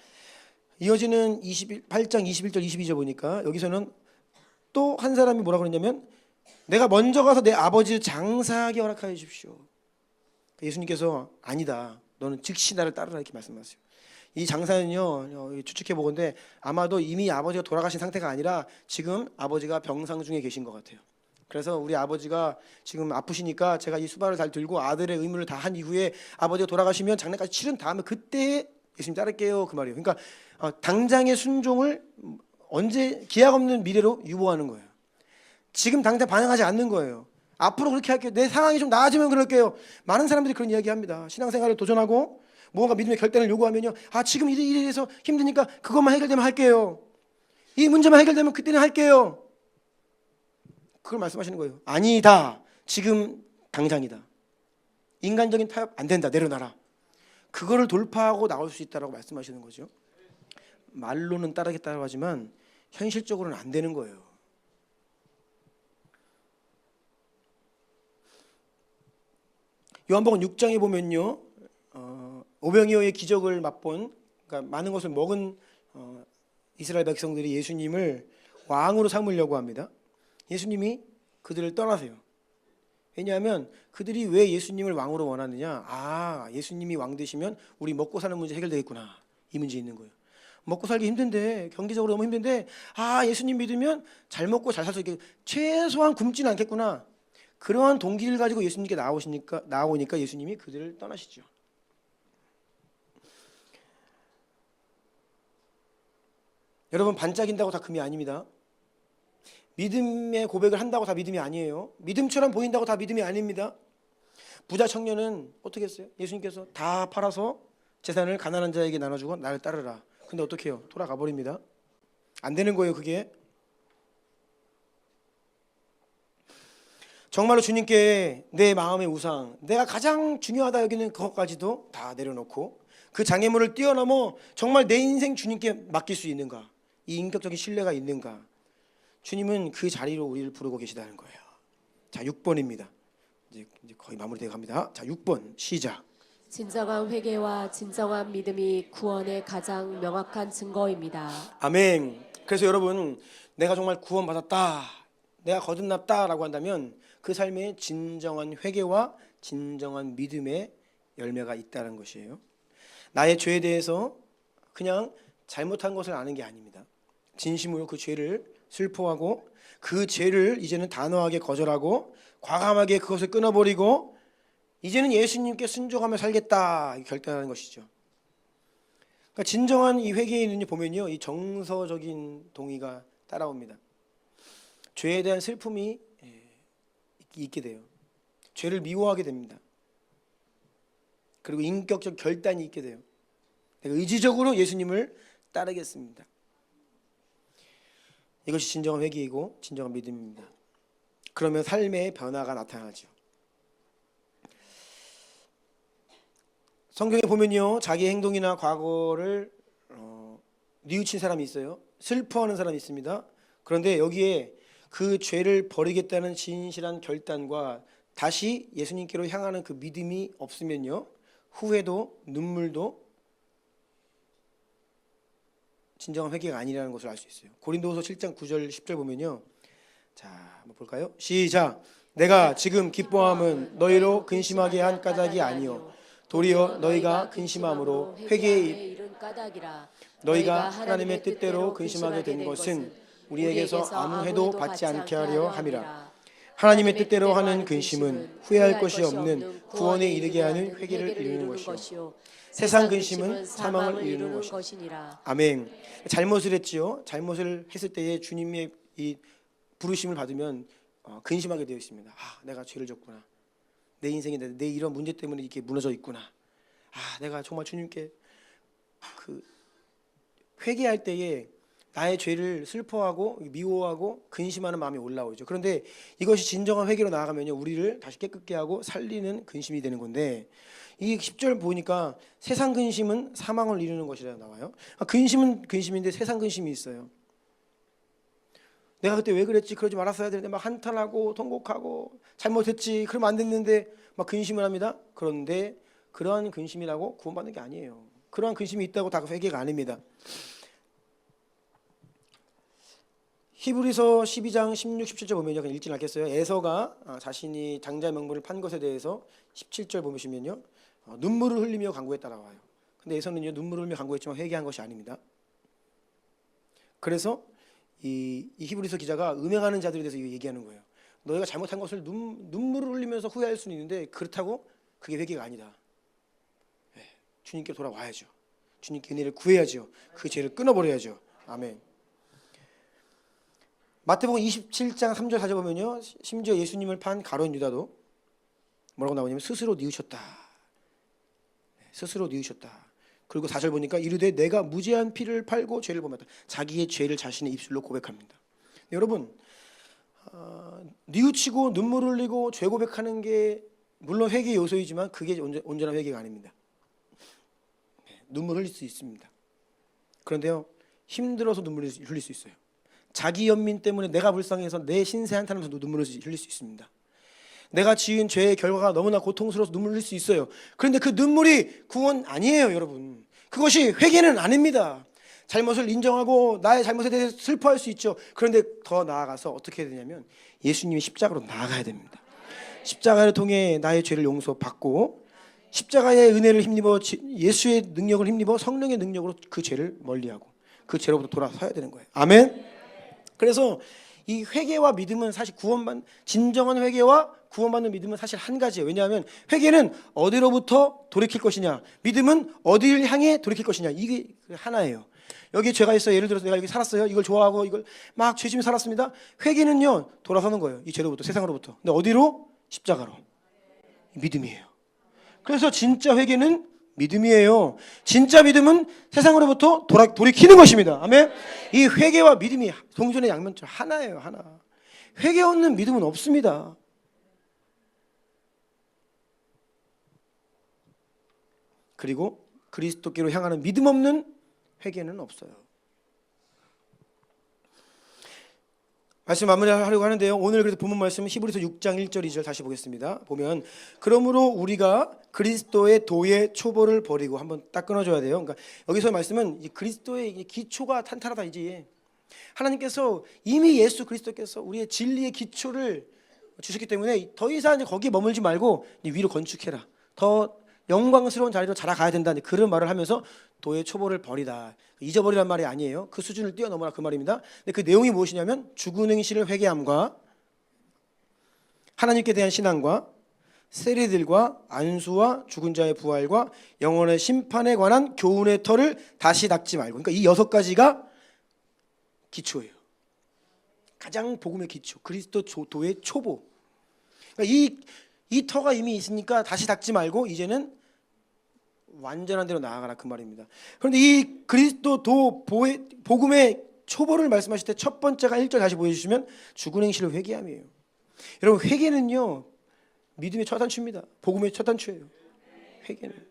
이어지는 8장 21절 22절 보니까 여기서는 또 한 사람이 뭐라 그러냐면, 내가 먼저 가서 내 아버지를 장사하게 허락하여 주십시오. 예수님께서 아니다, 너는 즉시 나를 따르라 이렇게 말씀하세요. 이 장사는요 추측해 보건데 아마도 이미 아버지가 돌아가신 상태가 아니라 지금 아버지가 병상 중에 계신 것 같아요. 그래서 우리 아버지가 지금 아프시니까 제가 이 수발을 잘 들고 아들의 의무를 다 한 이후에 아버지가 돌아가시면 장례까지 치른 다음에 그때 예수님 따를게요 그 말이에요. 그러니까 당장의 순종을 언제 기약 없는 미래로 유보하는 거예요. 지금 당장 반응하지 않는 거예요. 앞으로 그렇게 할게요. 내 상황이 좀 나아지면 그럴게요. 많은 사람들이 그런 이야기합니다. 신앙생활을 도전하고 무언가 믿음의 결단을 요구하면요, 지금 이래서 힘드니까 그것만 해결되면 할게요. 이 문제만 해결되면 그때는 할게요. 그걸 말씀하시는 거예요. 아니다. 지금 당장이다. 인간적인 타협 안 된다. 내려놔라. 그거를 돌파하고 나올 수 있다라고 말씀하시는 거죠. 말로는 따르겠다고 하지만 현실적으로는 안 되는 거예요. 요한복음 6장에 보면요, 오병이어의 기적을 맛본, 그러니까 많은 것을 먹은 이스라엘 백성들이 예수님을 왕으로 삼으려고 합니다. 예수님이 그들을 떠나세요. 왜냐하면 그들이 왜 예수님을 왕으로 원하느냐? 예수님이 왕 되시면 우리 먹고 사는 문제 해결되겠구나. 이 문제 있는 거예요. 먹고 살기 힘든데, 경제적으로 너무 힘든데, 예수님 믿으면 잘 먹고 잘 살 수 있게, 최소한 굶지는 않겠구나. 그러한 동기를 가지고 예수님께 나오니까 예수님이 그들을 떠나시죠. 여러분, 반짝인다고 다 금이 아닙니다. 믿음의 고백을 한다고 다 믿음이 아니에요. 믿음처럼 보인다고 다 믿음이 아닙니다. 부자 청년은 어떻게 했어요? 예수님께서 다 팔아서 재산을 가난한 자에게 나눠주고 나를 따르라. 근데 어떻게 해요? 돌아가 버립니다. 안 되는 거예요, 그게. 정말로 주님께 내 마음의 우상, 내가 가장 중요하다 여기는 그것까지도 다 내려놓고 그 장애물을 뛰어넘어 정말 내 인생 주님께 맡길 수 있는가? 이 인격적인 신뢰가 있는가? 주님은 그 자리로 우리를 부르고 계시다는 거예요. 자, 6번입니다. 이제 거의 마무리되어 갑니다. 자, 6번 시작. 진정한 회개와 진정한 믿음이 구원의 가장 명확한 증거입니다. 아멘. 그래서 여러분, 내가 정말 구원받았다, 내가 거듭났다라고 한다면 그 삶에 진정한 회개와 진정한 믿음의 열매가 있다는 것이에요. 나의 죄에 대해서 그냥 잘못한 것을 아는 게 아닙니다. 진심으로 그 죄를 슬퍼하고 그 죄를 이제는 단호하게 거절하고 과감하게 그것을 끊어버리고 이제는 예수님께 순종하며 살겠다 결단하는 것이죠. 그러니까 진정한 이 회개에 있는 보면요, 이 정서적인 동의가 따라옵니다. 죄에 대한 슬픔이 있게 돼요. 죄를 미워하게 됩니다. 그리고 인격적 결단이 있게 돼요. 내가 의지적으로 예수님을 따르겠습니다. 이것이 진정한 회개이고 진정한 믿음입니다. 그러면 삶의 변화가 나타나죠. 성경에 보면요, 자기 행동이나 과거를 뉘우친 사람이 있어요. 슬퍼하는 사람이 있습니다. 그런데 여기에 그 죄를 버리겠다는 진실한 결단과 다시 예수님께로 향하는 그 믿음이 없으면요, 후회도 눈물도 진정한 회개가 아니라는 것을 알 수 있어요. 고린도후서 7장 9절 10절 보면요, 자, 한번 볼까요? 시작. 내가 지금 기뻐함은 너희로 근심하게 한 까닭이 아니요 도리어 너희가 근심함으로 회개에 이른 까닭이라. 너희가 하나님의 뜻대로 근심하게 된 것은 우리에게서 아무 해도 받지 않게 하려 함이라. 하나님의 뜻대로 하는 근심은 후회할 것이 없는 구원에 이르게 하는 회개를 이루는 것이요 세상 근심은 사망을 이루는 것이니라. 아멘. 잘못을 했지요. 잘못을 했을 때에 주님의 이 부르심을 받으면 근심하게 되어 있습니다. 내가 죄를 졌구나. 내 인생에 내 이런 문제 때문에 이렇게 무너져 있구나. 내가 정말 주님께 그 회개할 때에 나의 죄를 슬퍼하고 미워하고 근심하는 마음이 올라오죠. 그런데 이것이 진정한 회개로 나아가면요, 우리를 다시 깨끗게 하고 살리는 근심이 되는 건데, 이 10절 보니까 세상 근심은 사망을 이루는 것이라 나와요. 근심은 근심인데 세상 근심이 있어요. 내가 그때 왜 그랬지, 그러지 말았어야 되는데 막 한탄하고 통곡하고 잘못했지, 그러면 안 됐는데 막 근심을 합니다. 그런데 그러한 근심이라고 구원받는 게 아니에요. 그러한 근심이 있다고 다 회개가 아닙니다. 히브리서 12장 16, 17절 보면요, 그냥 읽진 않겠어요. 에서가 자신이 장자 명분을 판 것에 대해서 17절 보시면요, 눈물을 흘리며 간구했다라고 해요. 근데 에서는요, 눈물을 흘리며 간구했지만 회개한 것이 아닙니다. 그래서 이 히브리서 기자가 음행하는 자들에 대해서 얘기하는 거예요. 너희가 잘못한 것을 눈물을 흘리면서 후회할 수는 있는데 그렇다고 그게 회개가 아니다. 주님께 돌아와야죠. 주님께 은혜를 구해야죠. 그 죄를 끊어버려야죠. 아멘. 마태복음 27장 3절 4절 보면요, 심지어 예수님을 판 가룟 유다도 뭐라고 나오냐면 스스로 뉘우쳤다. 스스로 뉘우쳤다. 그리고 4절 보니까 이르되 내가 무죄한 피를 팔고 죄를 범했다. 자기의 죄를 자신의 입술로 고백합니다. 여러분, 뉘우치고 눈물 흘리고 죄 고백하는 게 물론 회개 요소이지만 그게 온전한 회개가 아닙니다. 눈물 흘릴 수 있습니다. 그런데요, 힘들어서 눈물을 흘릴 수 있어요. 자기 연민 때문에 내가 불쌍해서 내 신세 한탄하면서 눈물을 흘릴 수 있습니다. 내가 지은 죄의 결과가 너무나 고통스러워서 눈물 흘릴 수 있어요. 그런데 그 눈물이 구원 아니에요, 여러분. 그것이 회개는 아닙니다. 잘못을 인정하고 나의 잘못에 대해서 슬퍼할 수 있죠. 그런데 더 나아가서 어떻게 해야 되냐면 예수님의 십자가로 나아가야 됩니다. 십자가를 통해 나의 죄를 용서받고 십자가의 은혜를 힘입어 예수의 능력을 힘입어 성령의 능력으로 그 죄를 멀리하고 그 죄로부터 돌아서야 되는 거예요. 아멘. 그래서 이 회개와 믿음은 사실 진정한 회개와 구원받는 믿음은 사실 한 가지예요. 왜냐하면 회개는 어디로부터 돌이킬 것이냐, 믿음은 어디를 향해 돌이킬 것이냐, 이게 하나예요. 여기 죄가 있어요. 예를 들어서 내가 여기 살았어요. 이걸 좋아하고 이걸 막 죄짐이 살았습니다. 회개는요, 돌아서는 거예요. 이 죄로부터, 세상으로부터. 근데 어디로? 십자가로. 믿음이에요. 그래서 진짜 회개는 믿음이에요. 진짜 믿음은 세상으로부터 돌이키는 것입니다. 아멘. 이 회개와 믿음이 동전의 양면처럼 하나예요. 하나. 회개 없는 믿음은 없습니다. 그리고 그리스도께로 향하는 믿음 없는 회개는 없어요. 말씀 마무리하려고 하는데요. 오늘 그래서 본문 말씀은 히브리서 6장 1절 2절 다시 보겠습니다. 보면 그러므로 우리가 그리스도의 도의 초보를 버리고 한번 딱 끊어줘야 돼요. 그러니까 여기서 말씀은 그리스도의 기초가 탄탄하다. 이제 하나님께서 이미 예수 그리스도께서 우리의 진리의 기초를 주셨기 때문에 더 이상 거기에 머물지 말고 위로 건축해라. 더 영광스러운 자리로 자라가야 된다. 그런 말을 하면서 도의 초보를 버리다. 잊어버리란 말이 아니에요. 그 수준을 뛰어넘어라 그 말입니다. 근데 그 내용이 무엇이냐면 죽은 행실을 회개함과 하나님께 대한 신앙과 세리들과 안수와 죽은 자의 부활과 영혼의 심판에 관한 교훈의 털을 다시 닦지 말고. 그러니까 이 6가지가 기초예요. 가장 복음의 기초. 그리스도 도의 초보. 그러니까 이 터가 이미 있으니까 다시 닦지 말고 이제는 완전한 대로 나아가라 그 말입니다. 그런데 이 그리스도 복음의 초보를 말씀하실 때 첫 번째가 1절 다시 보여주시면 죽은 행실을 회개함이에요. 여러분, 회개는요 믿음의 첫 단추입니다. 복음의 첫 단추예요. 회개는.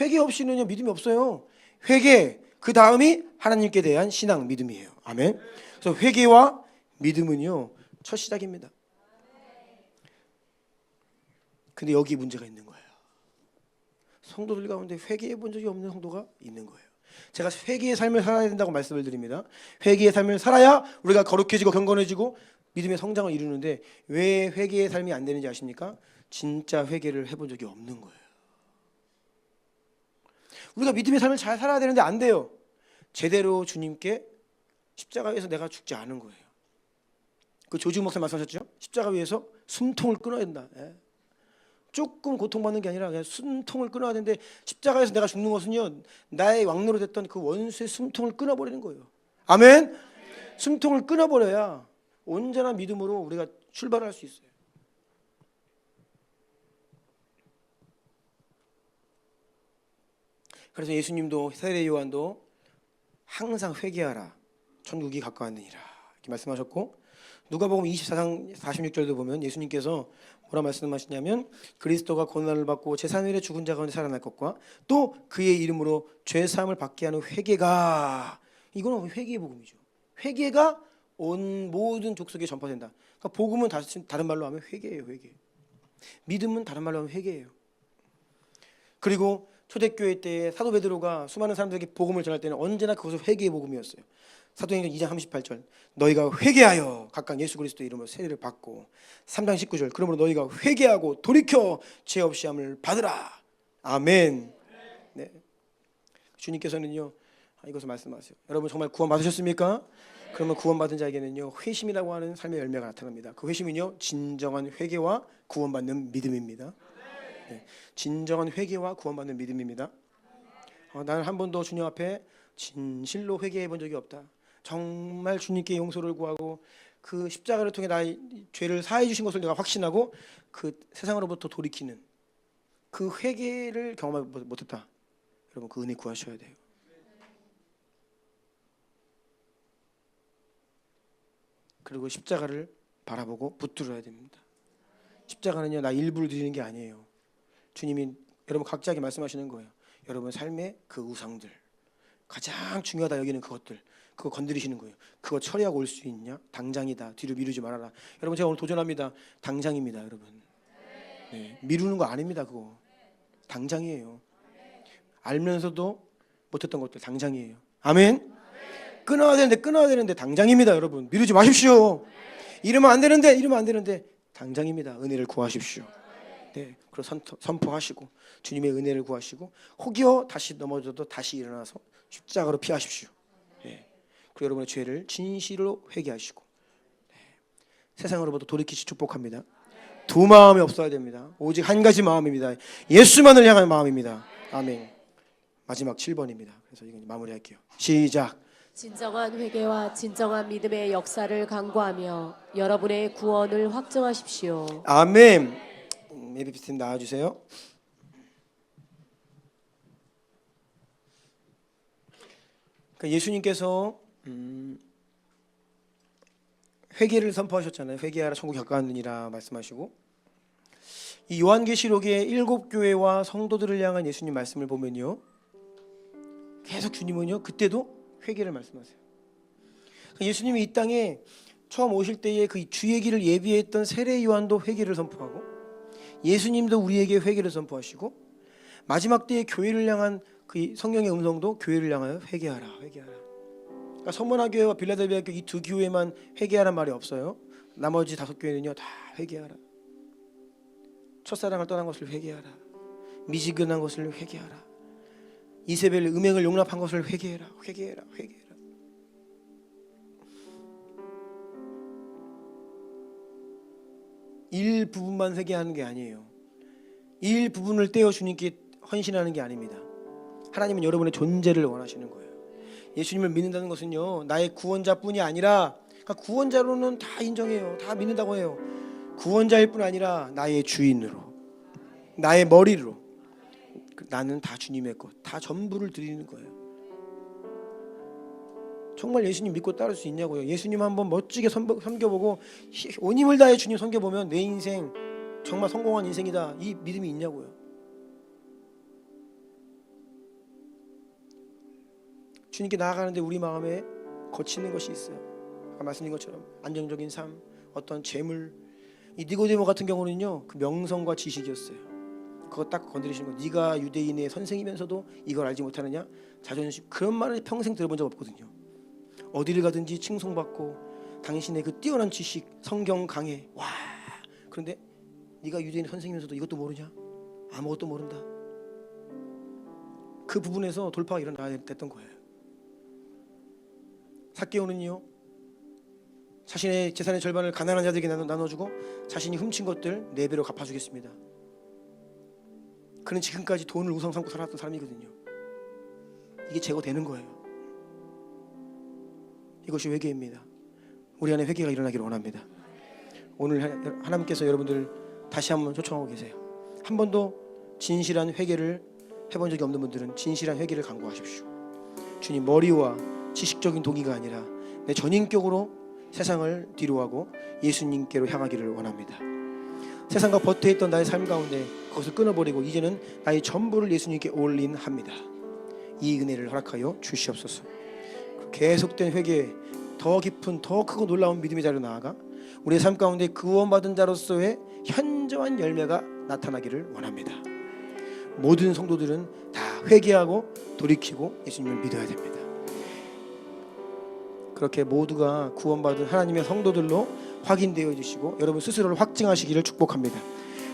회개 없이는요 믿음이 없어요. 회개, 그 다음이 하나님께 대한 신앙, 믿음이에요. 아멘. 그래서 회개와 믿음은요 첫 시작입니다. 근데 여기 문제가 있는 거예요. 성도들 가운데 회개해 본 적이 없는 성도가 있는 거예요. 제가 회개의 삶을 살아야 된다고 말씀을 드립니다. 회개의 삶을 살아야 우리가 거룩해지고 경건해지고 믿음의 성장을 이루는데 왜 회개의 삶이 안 되는지 아십니까? 진짜 회개를 해본 적이 없는 거예요. 우리가 믿음의 삶을 잘 살아야 되는데 안 돼요. 제대로 주님께 십자가 위에서 내가 죽지 않은 거예요. 그 조지훈 목사 말씀하셨죠? 십자가 위에서 숨통을 끊어야 된다. 조금 고통받는 게 아니라 그냥 숨통을 끊어야 되는데 십자가에서 내가 죽는 것은요 나의 왕노로 됐던 그 원수의 숨통을 끊어버리는 거예요. 아멘. 숨통을 끊어버려야 온전한 믿음으로 우리가 출발할 수 있어요. 그래서 예수님도 세례 요한도 항상 회개하라 천국이 가까웠느니라 이렇게 말씀하셨고, 누가복음 24장 46절도 보면 예수님께서 뭐라 말씀하시냐면 그리스도가 고난을 받고 제3일에 죽은 자 가운데 살아날 것과 또 그의 이름으로 죄 사함을 받게 하는 회개가, 이거는 회개의 복음이죠. 회개가 온 모든 족속에 전파된다. 그러니까 복음은 다른 말로 하면 회개예요. 회개. 믿음은 다른 말로 하면 회개예요. 그리고 초대교회 때 사도 베드로가 수많은 사람들에게 복음을 전할 때는 언제나 그것은 회개의 복음이었어요. 사도행전 2장 38절 너희가 회개하여 각각 예수 그리스도의 이름으로 세례를 받고, 3장 19절 그러므로 너희가 회개하고 돌이켜 죄 없이 함을 받으라. 아멘. 네. 주님께서는요 이것을 말씀하세요. 여러분 정말 구원 받으셨습니까? 그러면 구원받은 자에게는요 회심이라고 하는 삶의 열매가 나타납니다. 그 회심은요 진정한 회개와 구원받는 믿음입니다. 네. 진정한 회개와 구원받는 믿음입니다. 나는 한 번도 주님 앞에 진실로 회개해 본 적이 없다. 정말 주님께 용서를 구하고 그 십자가를 통해 나의 죄를 사해 주신 것을 내가 확신하고 그 세상으로부터 돌이키는 그 회개를 경험하지 못했다. 여러분 그 은혜 구하셔야 돼요. 그리고 십자가를 바라보고 붙들어야 됩니다. 십자가는요 나 일부를 드리는 게 아니에요. 주님이 여러분 각자에게 말씀하시는 거예요. 여러분 삶의 그 우상들 가장 중요하다 여기는 그것들 그거 건드리시는 거예요. 그거 처리하고 올 수 있냐? 당장이다. 뒤로 미루지 말아라. 여러분 제가 오늘 도전합니다. 당장입니다 여러분. 네, 미루는 거 아닙니다. 그거 당장이에요. 알면서도 못했던 것들 당장이에요. 아멘. 끊어야 되는데 당장입니다 여러분. 미루지 마십시오. 이러면 안 되는데 당장입니다. 은혜를 구하십시오. 네, 그리고 선포하시고 주님의 은혜를 구하시고 혹여 다시 넘어져도 다시 일어나서 십자가로 피하십시오. 네, 그리고 여러분의 죄를 진실로 회개하시고 네, 세상으로부터 돌이키시 축복합니다. 두 마음이 없어야 됩니다. 오직 한 가지 마음입니다. 예수만을 향한 마음입니다. 아멘. 마지막 7번입니다. 그래서 이거 마무리할게요. 시작. 진정한 회개와 진정한 믿음의 역사를 강구하며 여러분의 구원을 확증하십시오. 아멘. 예배팀 나와주세요. 그러니까 예수님께서 회개를 선포하셨잖아요. 회개하라 천국이 가까웠느니라 말씀하시고 이 요한계시록의 7교회와 성도들을 향한 예수님 말씀을 보면요 계속 주님은요 그때도 회개를 말씀하세요. 그러니까 예수님이 이 땅에 처음 오실 때에 그 주의 길을 예비했던 세례 요한도 회개를 선포하고 예수님도 우리에게 회개를 선포하시고 마지막 때의 교회를 향한 그 성령의 음성도 교회를 향하여 회개하라. 그러니까 서머나 교회와 빌라델비아 교회 이 두 교회만 회개하란 말이 없어요. 나머지 5교회는요 다 회개하라. 첫사랑을 떠난 것을 회개하라. 미지근한 것을 회개하라. 이세벨 음행을 용납한 것을 회개해라. 일부분만 회개하는 게 아니에요. 일부분을 떼어 주님께 헌신하는 게 아닙니다. 하나님은 여러분의 존재를 원하시는 거예요. 예수님을 믿는다는 것은요 나의 구원자뿐이 아니라 그러니까 구원자로는 다 인정해요. 다 믿는다고 해요. 구원자일 뿐 아니라 나의 주인으로 나의 머리로 나는 다 주님의 것, 다 전부를 드리는 거예요. 정말 예수님 믿고 따를 수 있냐고요. 예수님 한번 멋지게 섬겨보고 온 힘을 다해 주님 섬겨보면 내 인생 정말 성공한 인생이다 이 믿음이 있냐고요. 주님께 나아가는데 우리 마음에 거치는 것이 있어요. 아까 말씀드린 것처럼 안정적인 삶, 어떤 재물. 이 니고데모 같은 경우는요 그 명성과 지식이었어요. 그거 딱 건드리시는 거. 네가 유대인의 선생이면서도 이걸 알지 못하느냐? 자존심. 그런 말을 평생 들어본 적 없거든요. 어디를 가든지 칭송받고 당신의 그 뛰어난 지식, 성경 강해. 와. 그런데 네가 유대인의 선생이면서도 이것도 모르냐? 아무것도 모른다. 그 부분에서 돌파가 일어나야 됐던 거예요. 삭개오는요 자신의 재산의 절반을 가난한 자들에게 나눠주고 자신이 훔친 것들 4배로 갚아주겠습니다. 그는 지금까지 돈을 우상 삼고 살았던 사람이거든요. 이게 제거되는 거예요. 이것이 회개입니다. 우리 안에 회개가 일어나기를 원합니다. 오늘 하나님께서 여러분들 다시 한번 초청하고 계세요. 한 번도 진실한 회개를 해본 적이 없는 분들은 진실한 회개를 강구하십시오. 주님 머리와 지식적인 동의가 아니라 내 전인격으로 세상을 뒤로하고 예수님께로 향하기를 원합니다. 세상과 버텨있던 나의 삶 가운데 그것을 끊어버리고 이제는 나의 전부를 예수님께 올인합니다. 이 은혜를 허락하여 주시옵소서. 계속된 회개, 더 깊은 더 크고 놀라운 믿음의 자리로 나아가 우리의 삶 가운데 구원받은 자로서의 현저한 열매가 나타나기를 원합니다. 모든 성도들은 다 회개하고 돌이키고 예수님을 믿어야 됩니다. 그렇게 모두가 구원받은 하나님의 성도들로 확인되어 주시고 여러분 스스로를 확증하시기를 축복합니다.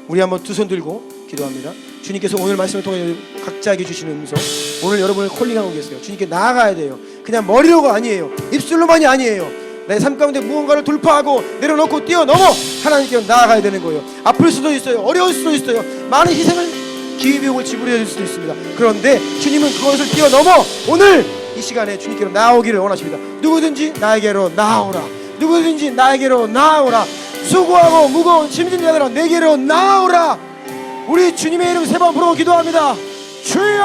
우리 한번 두 손 들고 기도합니다. 주님께서 오늘 말씀을 통해 각자에게 주시는 음성, 오늘 여러분을 콜링하고 계세요. 주님께 나아가야 돼요. 그냥 머리로가 아니에요. 입술로만이 아니에요. 내 삶 가운데 무언가를 돌파하고 내려놓고 뛰어넘어 하나님께 나아가야 되는 거예요. 아플 수도 있어요. 어려울 수도 있어요. 많은 희생을 기회비용을 지불해야 될 수도 있습니다. 그런데 주님은 그것을 뛰어넘어 오늘 이 시간에 주님께로 나오기를 원하십니다. 누구든지 나에게로 나오라. 누구든지 나에게로 나오라. 수고하고 무거운 짐진 자들아 내게로 나오라. 우리 주님의 이름 세 번 부르고 기도합니다. 주여